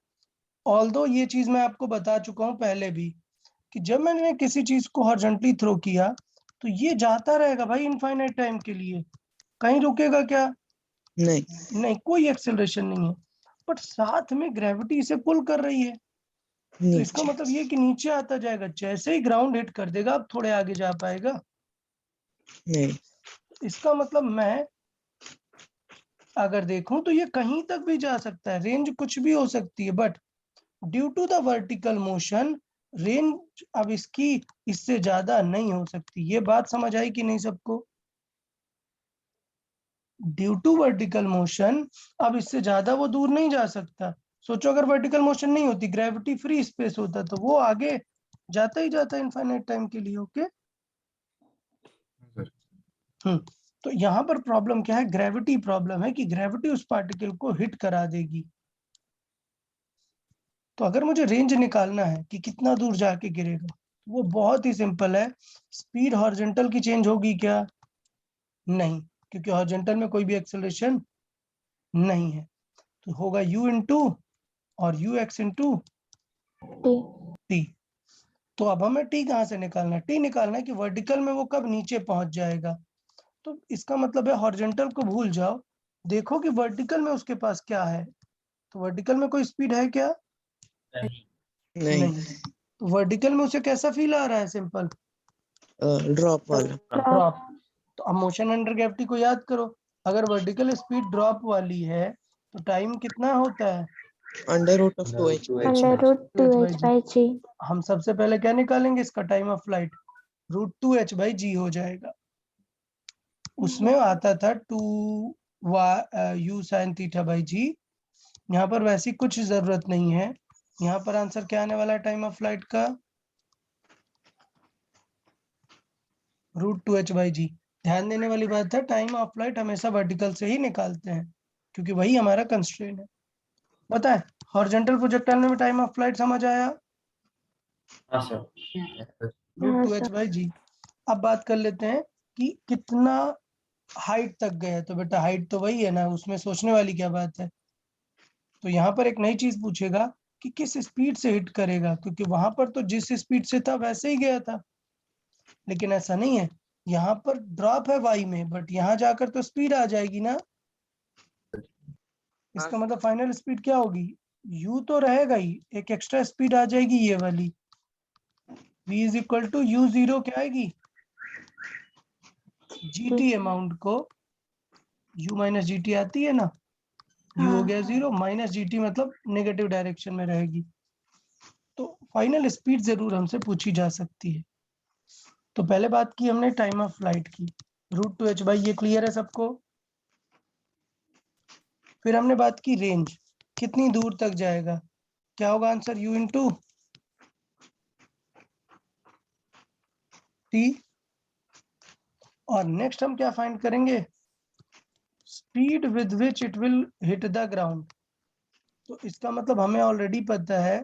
ऑल्दो ये चीज मैं आपको बता चुका हूं पहले भी कि जब मैंने किसी चीज को हॉरिजॉन्टली थ्रो किया तो ये जाता रहेगा भाई इनफाइनाइट टाइम के लिए, कहीं रुकेगा क्या? नहीं। नहीं, कोई एक्सेलरेशन नहीं है, बट साथ में ग्रेविटी इसे पुल कर रही है। तो इसका मतलब ये कि नीचे आता जाएगा, जैसे ही ग्राउंड हिट कर देगा अब थोड़े आगे जा पाएगा नहीं। इसका मतलब मैं अगर देखूं तो ये कहीं तक भी जा सकता है, रेंज कुछ भी हो सकती है, but due to the vertical motion range अब इसकी इससे ज्यादा नहीं हो सकती। ये बात समझ आई कि नहीं सबको? ड्यू टू वर्टिकल मोशन अब इससे ज्यादा वो दूर नहीं जा सकता। सोचो अगर वर्टिकल मोशन नहीं होती, ग्रेविटी फ्री स्पेस होता, तो वो आगे जाता ही जाता इनफाइनाइट टाइम के लिए। ओके, तो यहाँ पर प्रॉब्लम क्या है? ग्रेविटी प्रॉब्लम है कि ग्रेविटी उस पार्टिकल को हिट करा देगी। तो अगर मुझे रेंज निकालना है कि कितना दूर जाके गिरेगा, वो बहुत ही सिंपल है। स्पीड हॉरिजॉन्टल की चेंज होगी क्या? नहीं, क्योंकि हॉरिजॉन्टल में कोई भी एक्सेलरेशन नहीं है। तो होगा u इंटू और ux इंटू t। तो अब हमें t कहाँ से निकालना है? t निकालना है कि वर्टिकल में वो कब नीचे पहुंच जाएगा। तो इसका मतलब है हॉरिजॉन्टल को भूल जाओ, देखो कि वर्टिकल में उसके पास क्या है। तो वर्टिकल में कोई स्पीड है क्या? नहीं। तो वर्टिकल में उसे कैसा फील आ रहा है? सिंपल ड्रॉप वाला। ड्रॉप। तो अब मोशन अंडर ग्रेविटी को याद करो, अगर वर्टिकल स्पीड ड्रॉप वाली है तो टाइम कितना होता है? Under root of 2h। Under root 2h by g। हम सबसे पहले क्या निकालेंगे? इसका time of flight, √2h by g हो जाएगा। उसमें आता था 2u sin थीटा बाई जी। यहाँ पर वैसी कुछ जरूरत नहीं है, यहाँ पर आंसर क्या आने वाला है टाइम ऑफ फ्लाइट का? √2h by g। ध्यान देने वाली बात है, टाइम ऑफ फ्लाइट हमेशा वर्टिकल से ही निकालते हैं क्योंकि वही हमारा कंस्ट्रेंट है। बताए हॉरिजॉन्टल प्रोजेक्टाइल में टाइम ऑफ फ्लाइट समझ आया? हाँ सर। √2h by g। अब बात कर लेते हैं कि कितना हाइट तक गया तो बेटा हाइट तो वही है ना, उसमें सोचने वाली क्या बात है। तो यहाँ पर एक नई चीज पूछेगा कि किस स्पीड से हिट करेगा, क्योंकि वहां पर तो जिस स्पीड से था वैसे ही गया था, लेकिन ऐसा नहीं है, यहाँ पर ड्रॉप है y में, बट यहाँ जाकर तो स्पीड आ जाएगी ना। इसका मतलब फाइनल स्पीड क्या होगी, u तो रहेगा ही, एक एक्स्ट्रा स्पीड आ जाएगी ये वाली, v is equal to u0 क्या आएगी, gt अमाउंट को u माइनस जी टी आती है ना, u हो गया 0 माइनस जी टी मतलब नेगेटिव डायरेक्शन में रहेगी। तो फाइनल स्पीड जरूर हमसे पूछी जा सकती है। तो पहले बात की हमने टाइम ऑफ फ्लाइट की, √2h, ये क्लियर है सबको। फिर हमने बात की रेंज, कितनी दूर तक जाएगा, क्या होगा आंसर, u इंटू टी। और नेक्स्ट हम क्या फाइंड करेंगे, speed with which it will hit the ground. तो इसका मतलब हमें ऑलरेडी पता है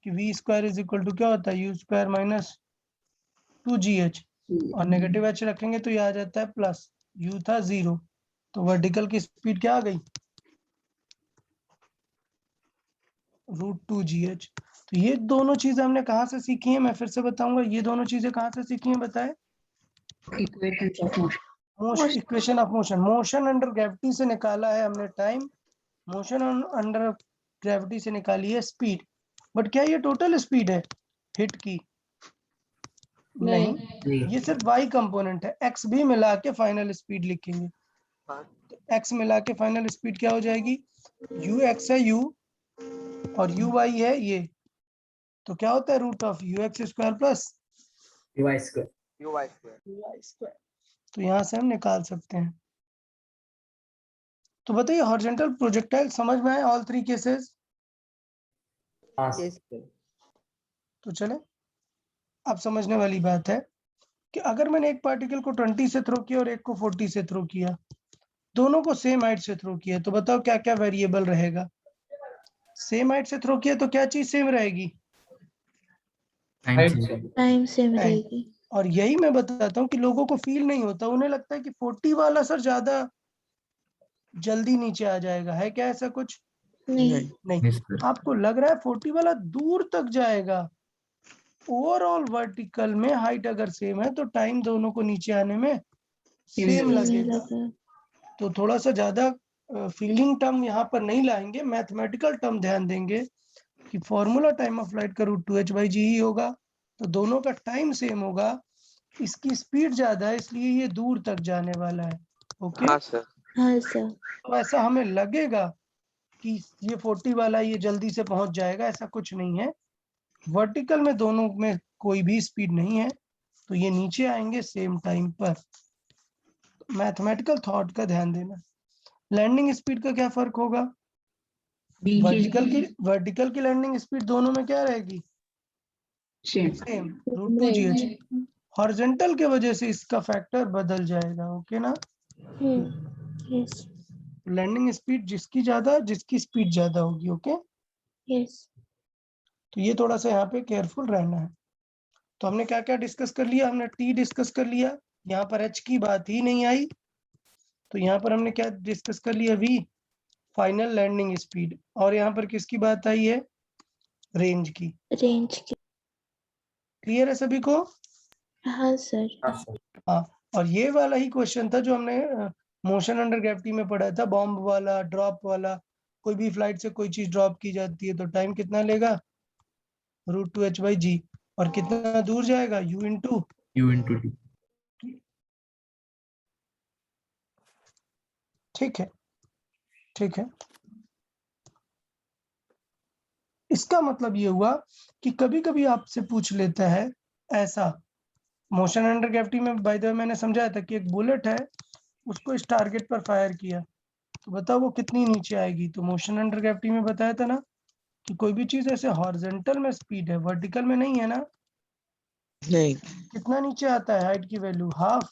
कि v square is equal to क्या होता है, u स्क्वायर माइनस 2gh, और नेगेटिव h रखेंगे तो ये आ जाता है प्लस, u था 0, तो वर्टिकल की स्पीड क्या आ गई, √2gh। तो ये दोनों चीजें हमने कहाँ से सीखी हैं, मैं फिर से बताऊंगा, ये दोनों चीजें कहाँ से सीखी हैं बताए, equation of motion, motion under gravity से निकाला है हमने टाइम, मोशन अंडर ग्रेविटी से निकाली है स्पीड। बट क्या ये टोटल स्पीड है हिट की, नहीं, ये सिर्फ y कंपोनेंट है, x भी मिला के फाइनल स्पीड लिखेंगे। तो x मिला के फाइनल स्पीड क्या हो जाएगी, ux है u और uy है ये, तो क्या होता है √(ux² plus y square. y square. तो यहाँ से हम निकाल सकते हैं। तो बताइए हॉरिजॉन्टल प्रोजेक्टाइल समझ में आए ऑल 3 केसेस। Yes. तो चले, अब समझने वाली बात है कि अगर मैंने एक पार्टिकल को 20 से थ्रो किया और एक को 40 से थ्रो किया, दोनों को सेम हाइट से थ्रो किया, तो बताओ क्या क्या वेरिएबल रहेगा। सेम हाइट से थ्रो किया तो क्या चीज सेम रहेगी, टाइम सेम रहेगी। और यही मैं बताता हूँ कि लोगों को फील नहीं होता, उन्हें लगता है कि 40 वाला सर ज्यादा जल्दी नीचे आ जाएगा, है क्या ऐसा कुछ, नहीं, नहीं, आपको लग रहा है 40 वाला दूर तक जाएगा। ओवरऑल वर्टिकल में हाइट अगर सेम है तो टाइम दोनों को नीचे आने में सेम लगेगा। तो थोड़ा सा ज्यादा फीलिंग टर्म यहाँ पर नहीं लाएंगे, मैथमेटिकल टर्म ध्यान देंगे कि फॉर्मूला टाइम ऑफ फ्लाइट का √2h/g ही होगा, तो दोनों का टाइम सेम होगा, इसकी स्पीड ज्यादा है इसलिए ये दूर तक जाने वाला है। ओके, हाँ सर। हाँ सर, तो ऐसा हमें लगेगा कि ये 40 वाला ये जल्दी से पहुंच जाएगा, ऐसा कुछ नहीं है। वर्टिकल में दोनों में कोई भी स्पीड नहीं है, तो ये नीचे आएंगे सेम टाइम पर। मैथमेटिकल थॉट का ध्यान देना। लैंडिंग स्पीड का क्या फर्क होगा, वर्टिकल की लैंडिंग स्पीड दोनों में क्या रहेगी, सेम √2gh। हॉरिजॉन्टल के वजह से इसका फैक्टर बदल जाएगा। ओके ना, यस लैंडिंग स्पीड जिसकी ज्यादा, जिसकी स्पीड ज्यादा होगी। Okay, yes. तो ये थोड़ा सा यहाँ पे केयरफुल रहना है। तो हमने क्या क्या डिस्कस कर लिया, हमने टी डिस्कस कर लिया, यहाँ पर एच की बात ही नहीं आई, तो यहाँ पर हमने क्या डिस्कस कर लिया, वी फाइनल लैंडिंग स्पीड, और यहाँ पर किसकी बात आई है, रेंज की। रेंज की, क्लियर है सभी को, हाँ सर। हाँ। और ये वाला ही क्वेश्चन था जो हमने मोशन अंडर ग्रेविटी में पढ़ा था, बॉम्ब वाला, ड्रॉप वाला। कोई भी फ्लाइट से कोई चीज ड्रॉप की जाती है तो टाइम कितना लेगा, √2h/g, और कितना दूर जाएगा, u इंटू टी। ठीक है, ठीक है। इसका मतलब ये हुआ कि कभी कभी आपसे पूछ लेता है ऐसा, मोशन अंडर ग्रेविटी में बाय द वे मैंने समझाया था कि एक बुलेट है, उसको इस टारगेट पर फायर किया, तो बताओ वो कितनी नीचे आएगी। तो मोशन अंडर ग्रेविटी में बताया था ना कि कोई भी चीज ऐसे हॉरिजॉन्टल में स्पीड है, वर्टिकल में नहीं है ना, नहीं, कितना नीचे आता है हाइट की वैल्यू, ½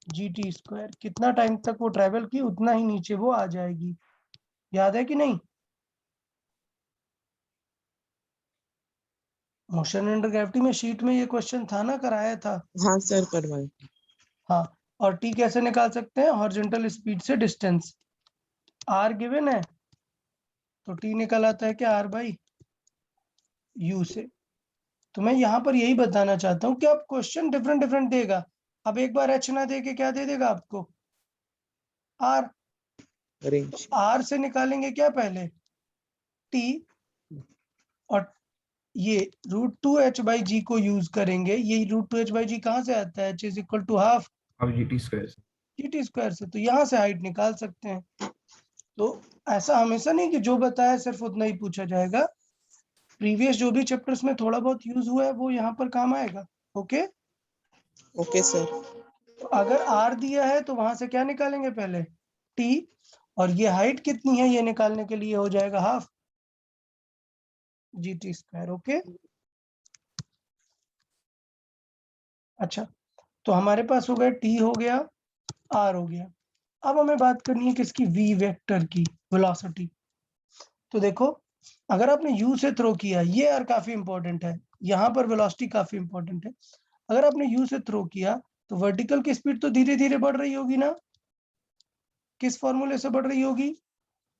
gt²। कितना टाइम तक वो ट्रेवल की उतना ही नीचे वो आ जाएगी, याद है कि नहीं। मोशन अंडर ग्रेविटी में शीट में ये क्वेश्चन था ना, कराया था। हाँ सर करवाए। हाँ, और टी कैसे निकाल सकते हैं? हॉरिजॉन्टल स्पीड से डिस्टेंस। आर गिवन है तो टी निकल आता है क्या? आर बाई यू से। तो मैं यहाँ पर यही बताना चाहता हूँ कि आप क्वेश्चन डिफरेंट डिफरेंट देगा। अब एक बार एच ना दे के क्या दे देगा आपको? आर। रेंज आर से निकालेंगे क्या पहले? टी, और ये √2h/g को यूज करेंगे। ये √2h/g कहाँ से आता है? h is equal to half अब GT स्क्वायर GT स्क्वायर से। तो यहाँ से हाइट निकाल सकते हैं। तो ऐसा हमेशा नहीं कि जो बताया सिर्फ उतना ही पूछा जाएगा। प्रीवियस जो भी चैप्टर्स में थोड़ा बहुत यूज हुआ है वो यहाँ पर काम आएगा। ओके। Okay sir. तो अगर आर दिया है तो वहां से क्या निकालेंगे पहले? टी, और ये हाइट कितनी है ये निकालने के लिए हो जाएगा हाफ GT स्क्वायर। ओके। अच्छा, तो हमारे पास हो गया टी हो गया, आर हो गया। अब हमें बात करनी है किसकी? वी वेक्टर की, वेलोसिटी। तो देखो, अगर आपने यू से थ्रो किया, ये यार काफी इंपॉर्टेंट है, यहाँ पर वेलोसिटी काफी इंपॉर्टेंट है। अगर आपने यू से थ्रो किया तो वर्टिकल की स्पीड तो धीरे धीरे बढ़ रही होगी ना? किस फॉर्मूले से बढ़ रही होगी?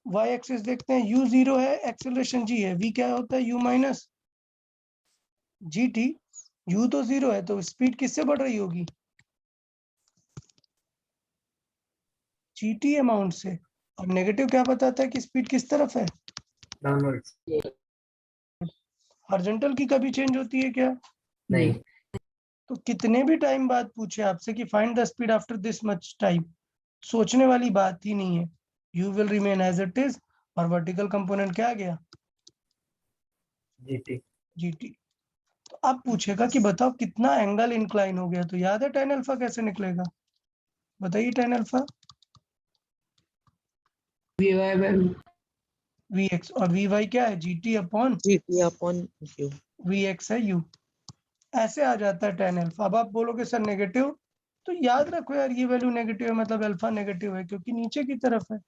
वाई एक्सिस देखते हैं, u 0 है, एक्सेलरेशन g है, v क्या होता है? u minus gt। u तो 0 है तो स्पीड किससे बढ़ रही होगी? gt अमाउंट से। और नेगेटिव क्या बताता है कि स्पीड किस तरफ है? डाउनवर्ड्स। हॉरिजॉन्टल की कभी चेंज होती है क्या? नहीं। तो कितने भी टाइम बाद पूछे आपसे कि find the speed after this much time, सोचने वाली बात ही नहीं है। U will remain as it is, और वर्टिकल कंपोनेंट क्या आ गया? GT। gt। तो अब पूछेगा कि बताओ कितना एंगल इंक्लाइन हो गया। तो याद है tan अल्फा कैसे निकलेगा? बताइए tan alpha. VY by vx, और vy क्या है? gt upon GT upon U। vx है u। ऐसे आ जाता है tan अल्फा। अब आप बोलोगे सर नेगेटिव, तो याद रखो यार ये वैल्यू नेगेटिव है मतलब अल्फा नेगेटिव है क्योंकि नीचे की तरफ है।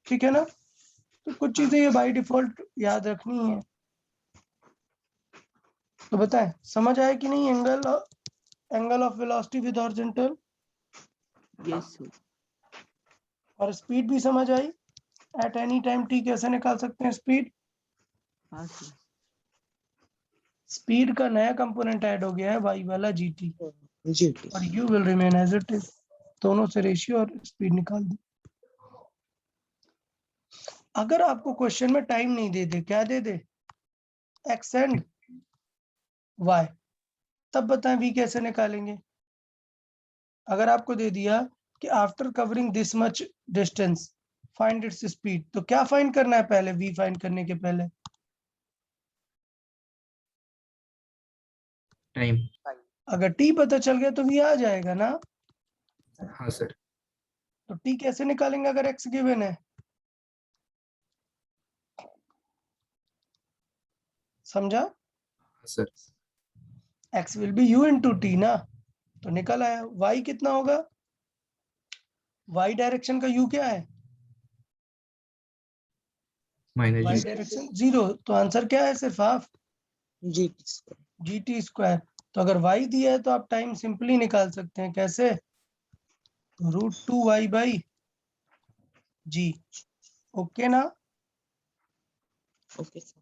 ठीक है ना? तो कुछ चीजें ये बाय डिफॉल्ट याद रखनी है। तो बताएं समझ आया कि नहीं? Angle of velocity with horizontal, yes sir. और स्पीड भी समझ आई। एट एनी टाइम टी कैसे निकाल सकते हैं स्पीड? हाँ सर। स्पीड का नया कंपोनेंट ऐड हो गया है वाई वाला GT, GT और u will remain as it is. दोनों से रेशियो और स्पीड निकाल दो। अगर आपको क्वेश्चन में टाइम नहीं दे दे, क्या दे दे? x एंड y, तब बताएं v कैसे निकालेंगे? अगर आपको दे दिया कि after covering this much distance find its speed, तो क्या फाइंड करना है पहले? v फाइंड करने के पहले टाइम। अगर t पता चल गया तो v आ जाएगा ना? हाँ सर। तो t कैसे निकालेंगे अगर x गिवन है? समझा? Sir x will be u into T ना। तो निकल आया। y कितना होगा? y डायरेक्शन का u क्या है? y माइनस डायरेक्शन 0, तो आंसर क्या है? सिर्फ half GT square. GT square. तो अगर y दिया है तो आप टाइम सिंपली निकाल सकते हैं। कैसे? √2y/g। ओके ना? Okay sir.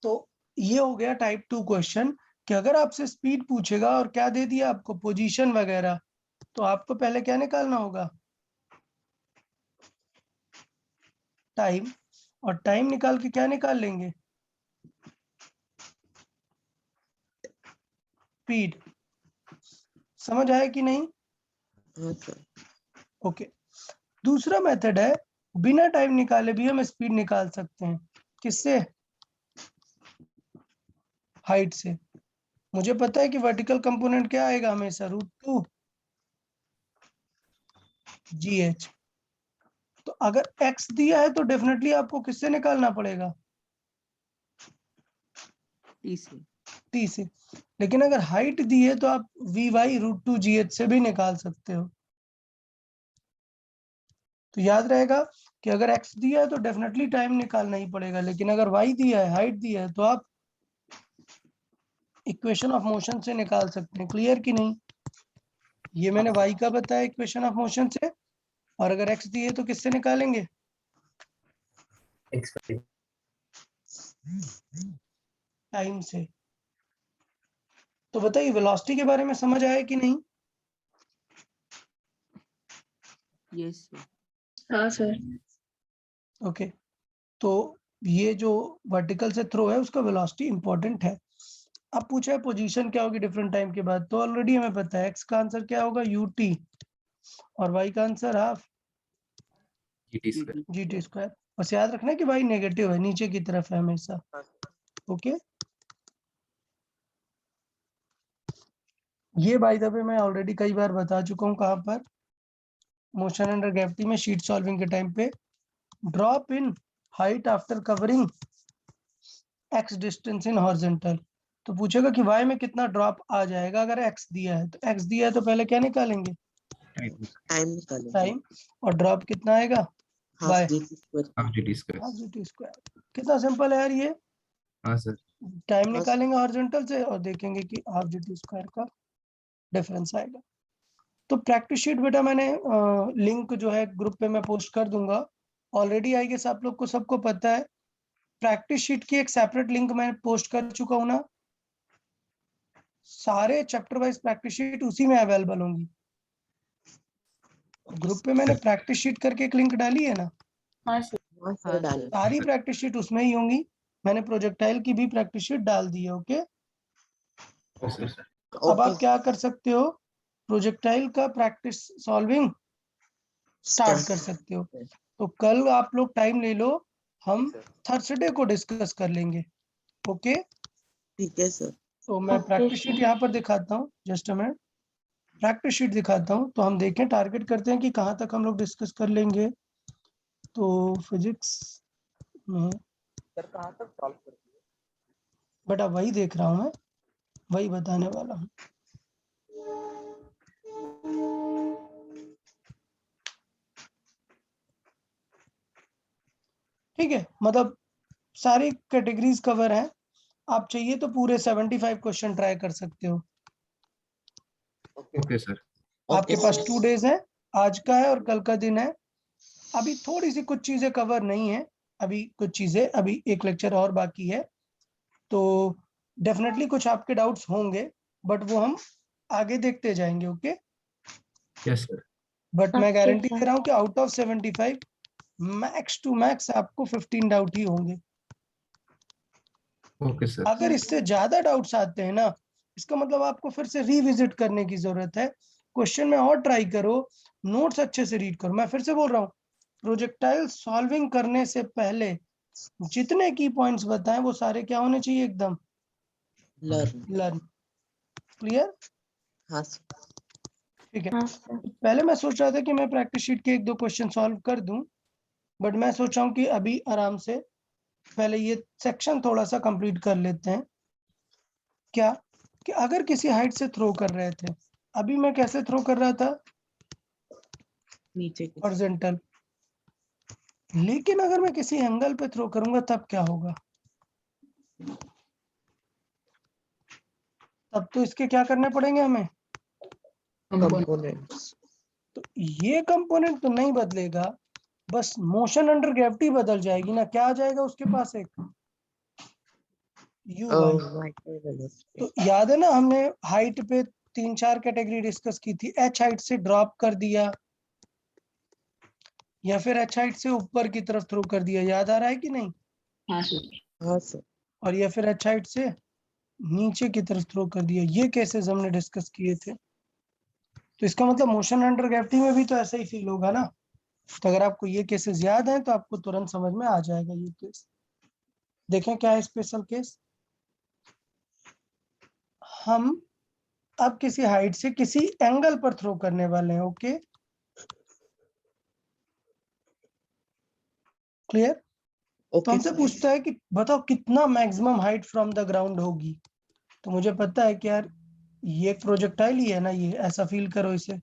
तो ये हो गया टाइप 2 क्वेश्चन कि अगर आपसे स्पीड पूछेगा और क्या दे दिया आपको, पोजीशन वगैरह, तो आपको पहले क्या निकालना होगा? टाइम। और टाइम निकाल के क्या निकाल लेंगे? स्पीड। समझ आया कि नहीं? हाँ सर। ओके। दूसरा मेथड है, बिना टाइम निकाले भी हम स्पीड निकाल सकते हैं। किससे? हाइट से। मुझे पता है कि वर्टिकल कंपोनेंट क्या आएगा हमेशा? √2gh। तो अगर x दिया है तो डेफिनेटली आपको किससे निकालना पड़ेगा? t से। लेकिन अगर हाइट दी है तो आप vy/√2gh से भी निकाल सकते हो। तो याद रहेगा कि अगर x दिया है तो डेफिनेटली टाइम निकालना ही पड़ेगा, लेकिन अगर y दिया है, हाइट दिया है, तो आप इक्वेशन ऑफ मोशन से निकाल सकते हैं। क्लियर कि नहीं? ये मैंने y का बताया इक्वेशन ऑफ मोशन से, और अगर x दिए तो किससे निकालेंगे? टाइम से। तो बताइए वेलोसिटी के बारे में समझ आया कि नहीं? Yes sir. हाँ सर। ओके, तो ये जो वर्टिकल से थ्रो है उसका वेलोसिटी इंपॉर्टेंट है। अब पूछा है पोजीशन क्या होगी डिफरेंट टाइम के बाद, तो ऑलरेडी हमें पता है x का आंसर क्या होगा ut, और y का आंसर हाफ gt स्क्वायर। बस याद रखना कि y नेगेटिव है, नीचे की तरफ है हमेशा। ओके, ये बाय द वे मैं ऑलरेडी कई बार बता चुका हूँ, कहाँ पर? मोशन अंडर ग्रेविटी में शीट सॉल्विंग के टाइम पे, drop in height after covering x distance in horizontal. तो पूछेगा कि y में कितना ड्रॉप आ जाएगा अगर x दिया है, तो x दिया है तो पहले क्या निकालेंगे? टाइम निकालेंगे। टाइम, और ड्रॉप कितना आएगा? Half by gt square. Half gt square. कितना सिंपल है यार ये। हाँ सर। टाइम हाँ, निकालेंगे हॉरिजॉन्टल से और देखेंगे कि हाफ gt स्क्वायर का डिफरेंस आएगा। तो प्रैक्टिस शीट बेटा मैंने लिंक जो है ग्रुप पे मैं पोस्ट कर दूंगा। ऑलरेडी आई गेस आप लोग को सबको पता है, प्रैक्टिस शीट की एक सेपरेट लिंक मैं पोस्ट कर चुका हूँ ना। सारे चैप्टर वाइज प्रैक्टिस शीट उसी में अवेलेबल होंगी। ग्रुप पे मैंने प्रैक्टिस शीट करके एक लिंक डाली है ना, हाँ सर डालें। सारी प्रैक्टिस शीट उसमें ही होंगी। मैंने प्रोजेक्टाइल की भी प्रैक्टिस शीट डाल दी है। ओके, अब आप क्या कर सकते हो, प्रोजेक्टाइल का प्रैक्टिस सॉल्विंग स्टार्ट कर सकते हो। तो कल आप लोग टाइम ले लो, हम थर्सडे को डिस्कस कर लेंगे। ओके, ठीक है सर। तो मैं Okay, प्रैक्टिस शीट sir. यहाँ पर दिखाता हूँ, just a minute. Practice sheet दिखाता हूँ, तो हम देखें टारगेट करते हैं कि कहाँ तक हम लोग डिस्कस कर लेंगे। तो फिजिक्स में सर कहाँ तक सॉल्व कर दिए? बेटा वही देख रहा हूँ मैं, वही बताने वाला हूँ। ठीक है, मतलब सारी कैटेगरीज कवर है। आप चाहिए तो पूरे 75 क्वेश्चन ट्राई कर सकते हो। Okay sir. आपके पास 2 डेज है, आज का है और कल का दिन है। अभी थोड़ी सी कुछ चीजें कवर नहीं है, अभी कुछ चीजें, अभी एक लेक्चर और बाकी है। तो डेफिनेटली कुछ आपके डाउट्स होंगे, बट वो हम आगे देखते जाएंगे। Okay, yes sir. बट मैं Okay, गारंटी sir. दे रहा हूँ कि out of 75 max to max आपको 15 डाउट ही होंगे। Okay sir. अगर इससे ज्यादा डाउट्स आते हैं ना, इसका मतलब आपको फिर से रिविजिट करने की जरूरत है। क्वेश्चन में और ट्राई करो, नोट्स अच्छे से रीड करो। मैं फिर से बोल रहा हूँ, प्रोजेक्टाइल सॉल्विंग करने से पहले जितने की पॉइंट्स बताएं वो सारे क्या होने चाहिए? एकदम लर्न। क्लियर? हाँ सर। ठीक है। हाँ सर। पहले मैं सोच रहा था कि मैं प्रैक्टिस शीट के 1-2 क्वेश्चन सॉल्व कर दूं, बट मैं सोच रहा हूँ कि अभी आराम से पहले ये सेक्शन थोड़ा सा कंप्लीट कर लेते हैं। क्या कि अगर किसी हाइट से थ्रो कर रहे थे, अभी मैं कैसे थ्रो कर रहा था? नीचे की हॉरिजॉन्टल। लेकिन अगर मैं किसी एंगल पे थ्रो करूंगा तब क्या होगा? तब तो इसके क्या करने पड़ेंगे हमें? कंपोनेंट्स। तो ये कंपोनेंट तो नहीं बदलेगा, बस मोशन अंडर ग्रेविटी बदल जाएगी ना। क्या आ जाएगा उसके पास? एक यू वाई। तो याद है ना, हमने हाइट पे 3-4 कैटेगरी डिस्कस की थी। एच हाइट से ड्रॉप कर दिया, या फिर एच हाइट से ऊपर की तरफ थ्रो कर दिया। याद आ रहा है कि नहीं? हाँ सर। हाँ सर। और या फिर एच हाइट से नीचे की तरफ थ्रो कर दिया। ये केसेस हमने डिस्कस किए थे। तो इसका मतलब मोशन अंडर ग्रेविटी में भी तो ऐसा ही फील होगा ना। तो अगर आपको ये केसेस याद हैं तो आपको तुरंत समझ में आ जाएगा ये केस। देखें क्या है स्पेशल केस। हम अब किसी हाइट से किसी एंगल पर थ्रो करने वाले हैं। Okay, clear? तो ओके हमसे सर। पूछता है कि बताओ कितना maximum height from the ground होगी। तो मुझे पता है कि यार ये एक प्रोजेक्टाइल ही है ना, ये ऐसा फील करो इसे।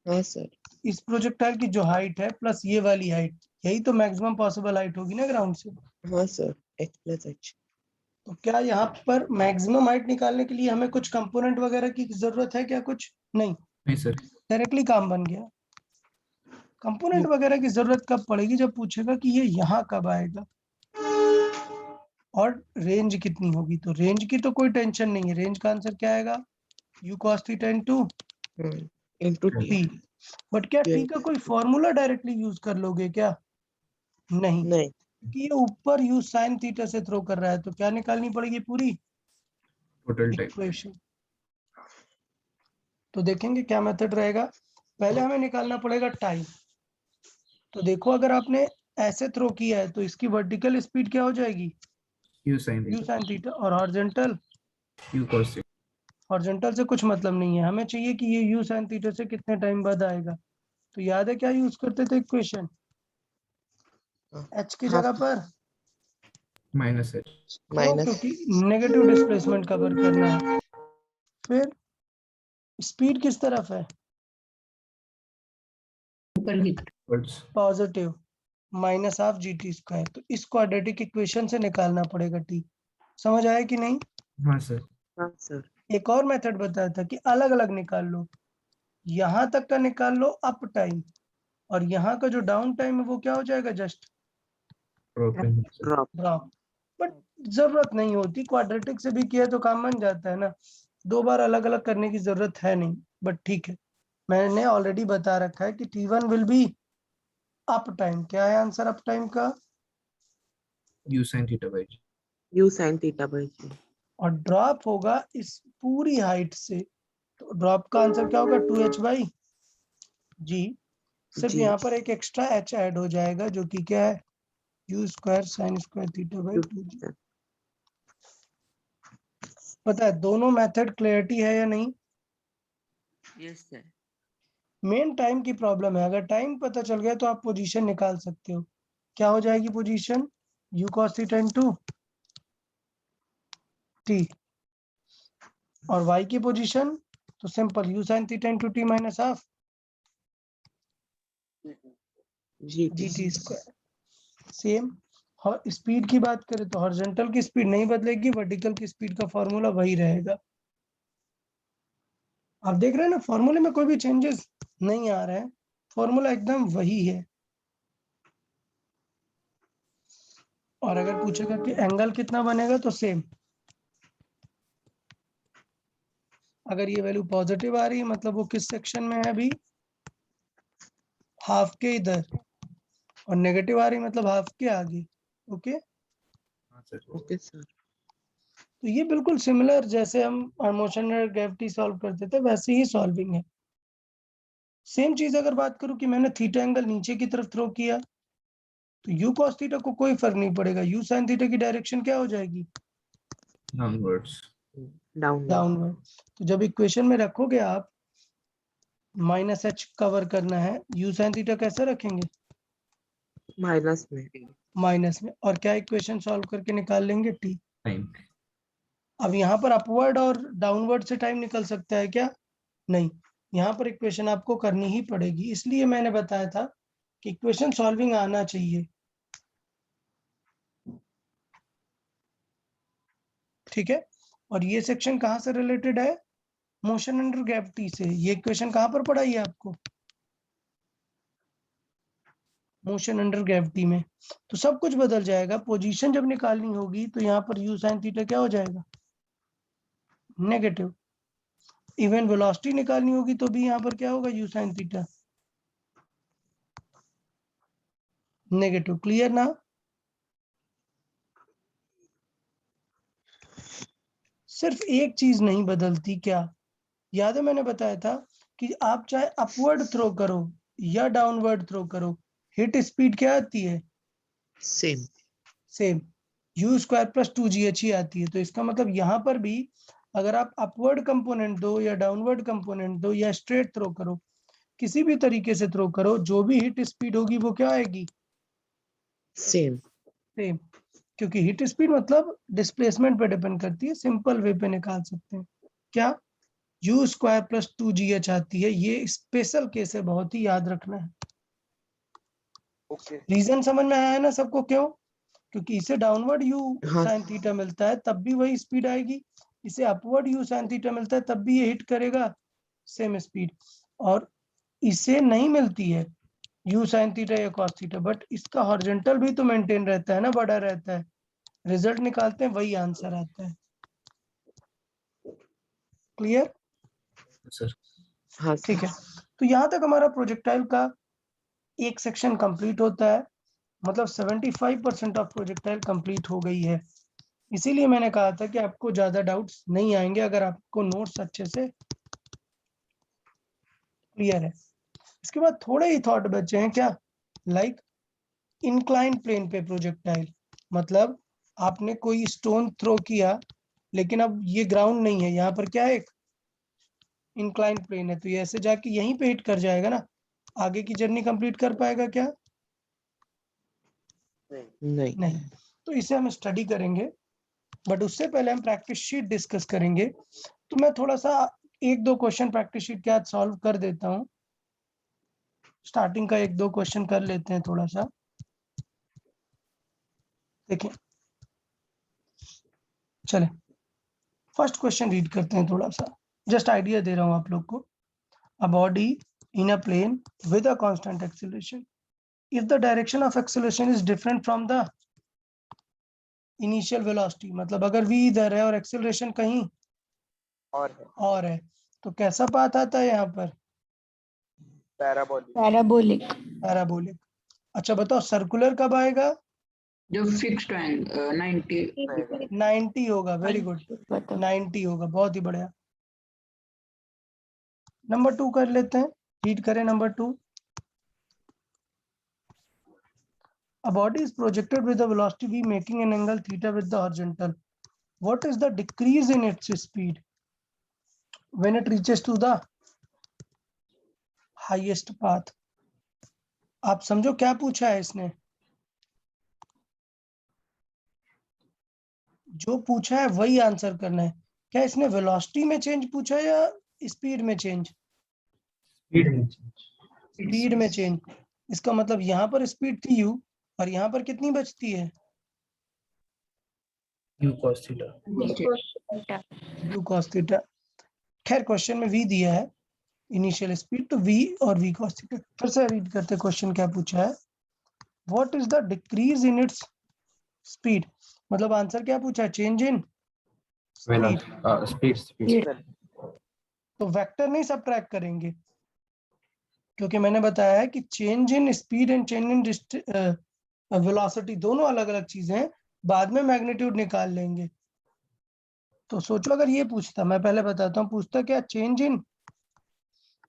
हाँ सर। इस प्रोजेक्टाइल की जो हाइट है प्लस ये वाली हाइट, यही तो मैक्सिमम पॉसिबल हाइट होगी ना ग्राउंड से। हाँ सर। h + h। तो क्या यहाँ पर मैक्सिमम हाइट निकालने के लिए हमें कुछ कंपोनेंट वगैरह की जरूरत है क्या? कुछ नहीं, नहीं सर। डायरेक्टली काम बन गया। कंपोनेंट वगैरह की जरूरत कब पड़ेगी, जब पूछेगा कि ये यहाँ कब आएगा और रेंज कितनी होगी। तो रेंज की तो कोई टेंशन नहीं है, रेंज का आंसर क्या आएगा, u cos theta into into t। t। But क्या t Yes. का कोई फॉर्मूला डायरेक्टली यूज कर लोगे क्या, नहीं, नहीं। कि ये ऊपर u sin थीटा से थ्रो कर रहा है, तो क्या निकालनी पड़ेगी पूरी टोटल टाइम। इक्वेशन। तो देखेंगे क्या मेथड रहेगा। पहले हमें निकालना पड़ेगा टाइम। तो देखो अगर आपने ऐसे थ्रो किया है तो इसकी वर्टिकल स्पीड क्या हो जाएगी, U sine u sin theta, और horizontal, U cos theta. Horizontal से कुछ मतलब नहीं है, हमें चाहिए कि ये u sin थीटा से कितने टाइम बाद आएगा। तो याद है क्या यूज करते थे इक्वेशन, h की जगह पर माइनस है। क्यों, माइनस। क्योंकि नेगेटिव डिस्प्लेसमेंट कवर करना है। फिर स्पीड किस तरफ है, ऊपर की वर्ड्स। पॉजिटिव, माइनस हाफ जी टी स्क्वायर। तो इस क्वाड्रेटिक इक्वेशन से निकालना पड़ेगा t। समझ आया कि नहीं। हाँ सर। हाँ सर। एक और मेथड बताया था कि अलग अलग निकाल लो, यहाँ तक का निकाल लो अप टाइम, और यहाँ का जो डाउन टाइम है वो क्या हो जाएगा, जस्ट ड्रॉप। ड्रॉप। बट जरूरत नहीं होती, क्वाड्रेटिक से भी किया तो काम बन जाता है ना, दो बार अलग अलग करने की जरूरत है नहीं। बट ठीक है, मैंने ऑलरेडी बता रखा है कि t1 will be up time. क्या है आंसर अप टाइम का, U sine theta by G. u sin theta by G. और ड्रॉप होगा इस पूरी हाइट से। तो ड्रॉप का आंसर क्या होगा, 2h बाई जी। सिर्फ जी। यहाँ पर एक एक्स्ट्रा h ऐड हो जाएगा जो कि क्या है, u square sign square theta by 2g। पता है दोनों मेथड क्लियरिटी है या नहीं। Yes sir. मेन टाइम की प्रॉब्लम है, अगर टाइम पता चल गया तो आप पोजीशन निकाल सकते हो। क्या हो जाएगी position, u cos theta into t, और y की पोजीशन तो simple u sin theta into t minus half G G T square. Same. और स्पीड की बात करें तो हॉरिजॉन्टल की स्पीड नहीं बदलेगी, वर्टिकल की स्पीड का फॉर्मूला वही रहेगा। आप देख रहे हैं ना, फॉर्मूले में कोई भी चेंजेस नहीं आ रहे हैं, फॉर्मूला एकदम वही है। और अगर पूछेगा कि एंगल कितना बनेगा तो सेम, अगर ये वैल्यू पॉजिटिव आ रही है मतलब वो किस सेक्शन में है अभी, हाफ के इधर, और नेगेटिव आ रही मतलब हाफ के आगे। ओके, हाँ सर। Okay sir. तो ये बिल्कुल सिमिलर जैसे हम मोशन एंड ग्रेविटी सॉल्व करते थे वैसे ही सॉल्विंग है। सेम चीज अगर बात करूं कि मैंने थीटा एंगल नीचे की तरफ थ्रो किया तो u cos थीटा को कोई फर्क नहीं पड़ेगा, u sin थीटा की डायरेक्शन क्या हो जाएगी, डाउनवर्ड्स। डाउन। डाउनवर्ड। तो जब इक्वेशन में रखोगे आप माइनस h कवर करना है, u sin थीटा कैसे रखेंगे, माइनस में। माइनस में, और क्या इक्वेशन सॉल्व करके निकाल लेंगे t। टाइम। अब यहाँ पर अपवर्ड और डाउनवर्ड से टाइम निकल सकता है क्या, नहीं, यहाँ पर इक्वेशन आपको करनी ही पड़ेगी। इसलिए मैंने बताया था कि इक्वेशन सॉल्विंग आना चाहिए। ठीक है, और ये सेक्शन कहाँ से रिलेटेड है, मोशन अंडर ग्रेविटी से। ये इक्वेशन कहाँ पर पढ़ाई है आपको, मोशन अंडर ग्रेविटी में। तो सब कुछ बदल जाएगा, पोजीशन जब निकालनी होगी तो यहाँ पर u sin थीटा क्या हो जाएगा, नेगेटिव। इवन वेलोसिटी निकालनी होगी तो भी यहाँ पर क्या होगा, u sin theta negative. Clear ना। सिर्फ एक चीज नहीं बदलती, क्या याद है, मैंने बताया था कि आप चाहे अपवर्ड थ्रो करो या डाउनवर्ड थ्रो करो, हिट स्पीड क्या आती है, same. Same, u square plus 2gh ही आती है। तो इसका मतलब यहाँ पर भी अगर आप अपवर्ड कंपोनेंट दो या डाउनवर्ड कंपोनेंट दो या स्ट्रेट थ्रो करो, किसी भी तरीके से थ्रो करो, जो भी हिट स्पीड होगी वो क्या आएगी, सेम। सेम। क्योंकि हिट स्पीड मतलब डिस्प्लेसमेंट पे डिपेंड करती है, सिंपल वे पे निकाल सकते हैं। क्या u स्क्वायर प्लस 2gh आती है, ये स्पेशल केस है, बहुत ही याद रखना है। ओके रीजन समझ में आया है ना सबको, क्यों, क्योंकि इसे डाउनवर्ड u हाँ। sin थीटा मिलता है तब भी वही स्पीड आएगी, इसे अपवर्ड u sin थीटा मिलता है तब भी ये हिट करेगा सेम स्पीड, और इसे नहीं मिलती है u sin थीटा या cos थीटा, बट इसका हॉरिजॉन्टल भी तो मेंटेन रहता है ना, बड़ा रहता है। रिजल्ट निकालते हैं, वही आंसर आता है। क्लियर? सर हाँ ठीक सर। है, तो यहाँ तक हमारा प्रोजेक्टाइल का एक सेक्शन कंप्लीट होता है, मतलब 75% ऑफ प्रोजेक्टाइल कंप्लीट हो गई है। इसीलिए मैंने कहा था कि आपको ज्यादा डाउट्स नहीं आएंगे अगर आपको नोट्स अच्छे से क्लियर है। इसके बाद थोड़े ही थॉट बचे हैं, क्या? लाइक इंक्लाइन प्लेन पे प्रोजेक्टाइल, मतलब आपने कोई स्टोन थ्रो किया, लेकिन अब ये ग्राउंड नहीं है, यहाँ पर क्या है, एक इंक्लाइन प्लेन है, तो ये ऐसे जाके यहीं पे हिट कर जाएगा ना, आगे की जर्नी कंप्लीट कर पाएगा क्या? नहीं। नहीं। तो इसे हम स्टडी करेंगे, बट उससे पहले हम प्रैक्टिस शीट डिस्कस करेंगे। तो मैं थोड़ा सा एक दो क्वेश्चन प्रैक्टिस शीट के साथ सॉल्व कर देता हूँ। स्टार्टिंग का एक दो क्वेश्चन कर लेते हैं थोड़ा सा। देखिए, चले फर्स्ट क्वेश्चन रीड करते हैं, थोड़ा सा जस्ट आइडिया दे रहा हूँ आप लोग को। A body in a plane with a constant acceleration, if the direction of acceleration is different from the initial velocity, मतलब अगर v इधर है और एक्सीलरेशन कहीं और है, तो कैसा पाथ आता है यहाँ पर? पैराबोलिक। पैराबोलिक। पैराबोलिक। अच्छा बताओ, सर्कुलर कब आएगा? जो फिक्स्ड 90 90 होगा। वेरी गुड, बताओ। 90 होगा, बहुत ही बढ़िया। नंबर 2 कर लेते हैं, रीड करें number 2। A body is projected with a velocity v making an angle theta with the horizontal. What is the decrease in its speed when it reaches to the highest path? आप समझो क्या पूछा है इसने, जो पूछा है वही आंसर करना है। क्या इसने वेलोसिटी में चेंज पूछा है या स्पीड में चेंज? स्पीड में स्पीड में चेंज। इसका मतलब यहाँ पर स्पीड थी u और यहाँ पर कितनी बचती है? u cos theta. u cos theta. खैर क्वेश्चन में v दिया है इनिशियल स्पीड, तो v और v cos थीटा। फिर से रीड करते क्वेश्चन क्या पूछा है। What is the decrease in its speed, मतलब आंसर क्या पूछा है? Change in speed. स्पीड। तो वेक्टर नहीं सबट्रैक्ट करेंगे, क्योंकि मैंने बताया है कि change in speed and change in velocity दोनों अलग अलग चीजें हैं, बाद में मैग्नीट्यूड निकाल लेंगे। तो सोचो अगर ये पूछता, मैं पहले बताता हूँ, पूछता क्या चेंज इन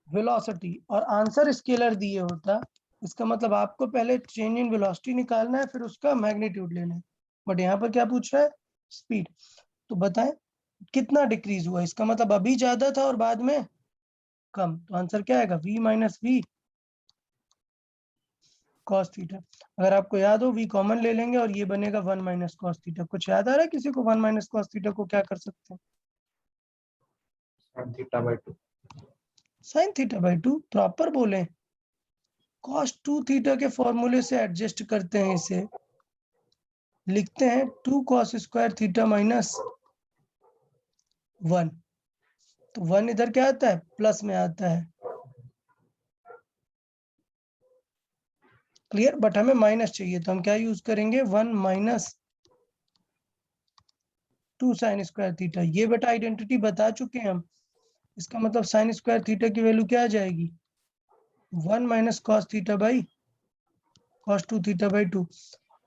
वेलोसिटी और आंसर स्केलर दिए होता, इसका मतलब आपको पहले चेंज इन वेलोसिटी निकालना है, फिर उसका मैग्नीट्यूड लेना है। बट यहाँ पर क्या पूछ रहा है? स्पीड। तो बताएं कितना डिक्रीज हुआ, इसका मतलब अभी ज्यादा था और बाद में कम, तो आंसर क्या आएगा? v minus v cos theta. अगर आपको याद हो v कॉमन ले लेंगे और ये बनेगा 1 माइनस कॉस थीटा। कुछ याद आ रहा है किसी को 1 माइनस कॉस थीटा को क्या कर सकते हैं? sin theta by 2। Sign theta by 2 proper बोले, कॉस 2 थीटा के फॉर्मूले से एडजस्ट करते हैं, इसे लिखते हैं 2 कॉस स्क्वायर थीटा माइनस 1। तो 1 इधर क्या आता है? प्लस में आता है। क्लियर? बट हमें माइनस चाहिए, तो हम क्या यूज करेंगे? 1 माइनस 2 साइन स्क्वायर थीटा। ये बेटा आइडेंटिटी बता चुके हैं हम। इसका मतलब साइन स्क्वायर थीटा की वैल्यू क्या आ जाएगी? 1 minus cos theta by cos 2 theta by 2।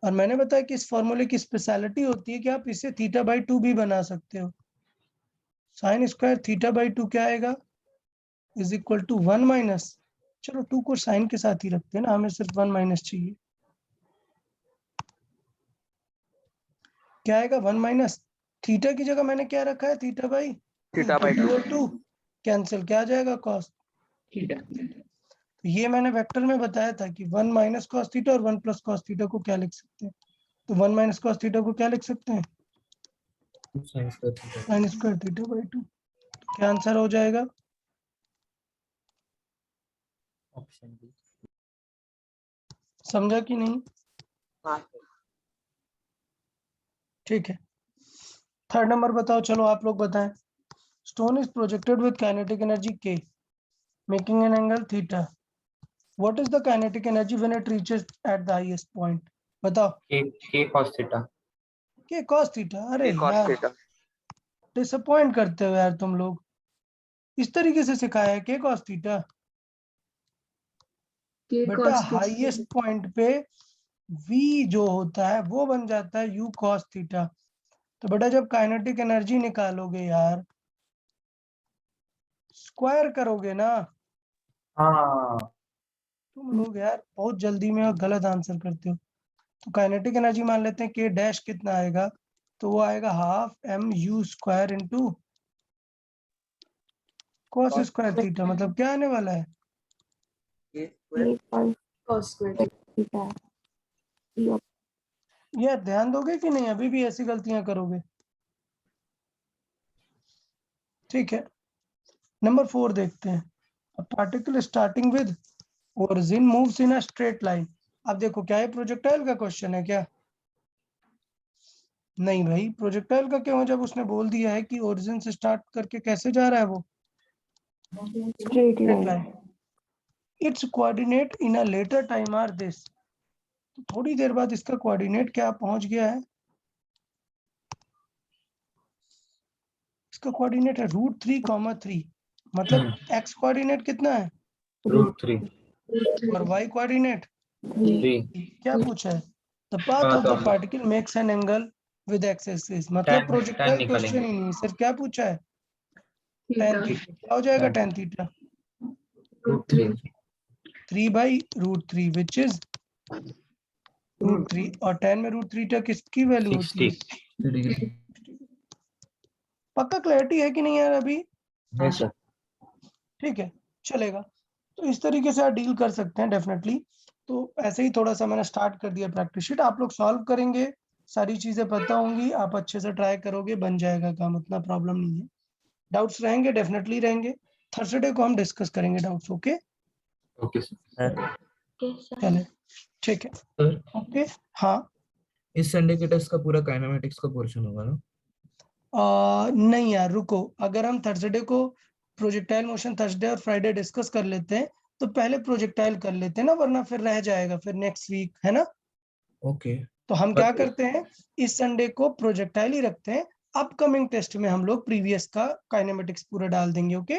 और मैंने बताया कि इस फॉर्मूले की स्पेशलिटी होती है कि आप इसे थीटा बाई 2 भी बना सकते हो। साइन स्क्वायर थीटा बाई 2 क्या आएगा? इज इक्वल टू 1 माइनस, चलो 2 को साइन के साथ ही रखते हैं ना, हमें सिर्फ 1 माइनस चाहिए। क्या आएगा? 1 माइनस थीटा की जगह मैंने क्या रखा है? Theta by theta by 2। 2 cancel, क्या आ जाएगा? कॉस। थीटा। तो ये मैंने वेक्टर में बताया था कि 1 माइनस कॉस थीटा और 1 प्लस कॉस थीटा को क्या लिख सकते हैं? तो 1 माइनस कॉस थीटा को क्या लिख सकते हैं? sin square theta. Sine square theta by 2। क्या आंसर हो जाएगा? Option B. समझा कि नहीं? हाँ ठीक है, थर्ड नंबर बताओ। चलो आप लोग बताएं। Stone is projected with kinetic energy k making an angle theta. What is the kinetic energy when it reaches at the highest point? बताओ. K cos theta. K cos theta. अरे cos यार theta. डिसअपॉइंट करते हो यार तुम लोग. इस तरीके से सिखाया है K cos theta. बेटा हाईएस्ट पॉइंट पे V जो होता है वो बन जाता है U cos theta. तो बेटा जब काइनेटिक एनर्जी निकालोगे यार स्क्वायर करोगे ना. हाँ तुम लोग यार बहुत जल्दी में और गलत आंसर करते हो. तो काइनेटिक एनर्जी मान लेते हैं K डैश कितना आएगा, तो वो आएगा half mu square into cos square theta. मतलब क्या आने वाला है? यार ध्यान दोगे कि नहीं? अभी भी ऐसी गलतियां करोगे. ठीक है, नंबर 4 देखते हैं. A particle starting with origin moves in a straight line. अब देखो क्या ये प्रोजेक्टाइल का क्वेश्चन है क्या? नहीं भाई, प्रोजेक्टाइल का क्यों है जब उसने बोल दिया है कि ओरिजिन से स्टार्ट करके कैसे जा रहा है वो? Straight Straight line. line. Its coordinate in a later time are this. तो थोड़ी देर बाद इसका कोऑर्डिनेट क्या पहुंच गया है? इसका कोऑर्डिनेट है √3, मतलब x कोऑर्डिनेट कितना है √3 और y कोऑर्डिनेट 3. क्या पूछा है? The path of the particle makes an angle with x axis. मतलब tan प्रोजेक्टाइल निकालेंगे. क्वेश्चन ही नहीं सर. क्या पूछा है? tan theta. क्या हो जाएगा tan थीटा? √3 3/√3 which is √3. और tan में √3 तक किसकी वैल्यू होती है? 60 डिग्री. पक्का क्लैरिटी है कि नहीं यार अभी? है सर. ठीक है, चलेगा. तो इस तरीके से आप डील कर सकते हैं डेफिनेटली. तो ऐसे ही थोड़ा सा मैंने स्टार्ट कर दिया प्रैक्टिस शीट. आप लोग सॉल्व करेंगे, सारी चीजें पता होंगी, आप अच्छे से ट्राई करोगे, बन जाएगा काम, उतना प्रॉब्लम नहीं है. डाउट्स रहेंगे, डेफिनेटली रहेंगे. थर्सडे को हम डिस्कस करेंगे डाउट्स. Okay okay sir. चले, ठीक है. सर ओके हाँ. इस संडे के टेस्ट का पूरा काइनेमेटिक्स का पोर्शन होगा ना? नहीं यार रुको, अगर हम थर्सडे को प्रोजेक्टाइल मोशन थर्सडे और फ्राइडे डिस्कस कर लेते हैं तो पहले प्रोजेक्टाइल कर लेते हैं ना, वरना फिर रह जाएगा फिर नेक्स्ट वीक, है ना? ओके. तो हम क्या करते हैं, इस संडे को प्रोजेक्टाइल ही रखते हैं. अपकमिंग टेस्ट में हम लोग प्रीवियस का काइनेमेटिक्स पूरा डाल देंगे. Okay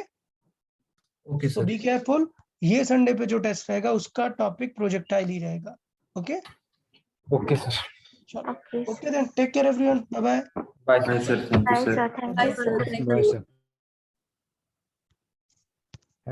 okay so sir. Be careful. ये संडे पे जो टेस्ट रहेगा उसका टॉपिक प्रोजेक्टाइल ही रहेगा. Okay okay sir. चलो, okay then take care everyone. Bye bye. Bye Bye, sir. Thank you, Bye, sir. sir. Thank you, sir. Bye sir.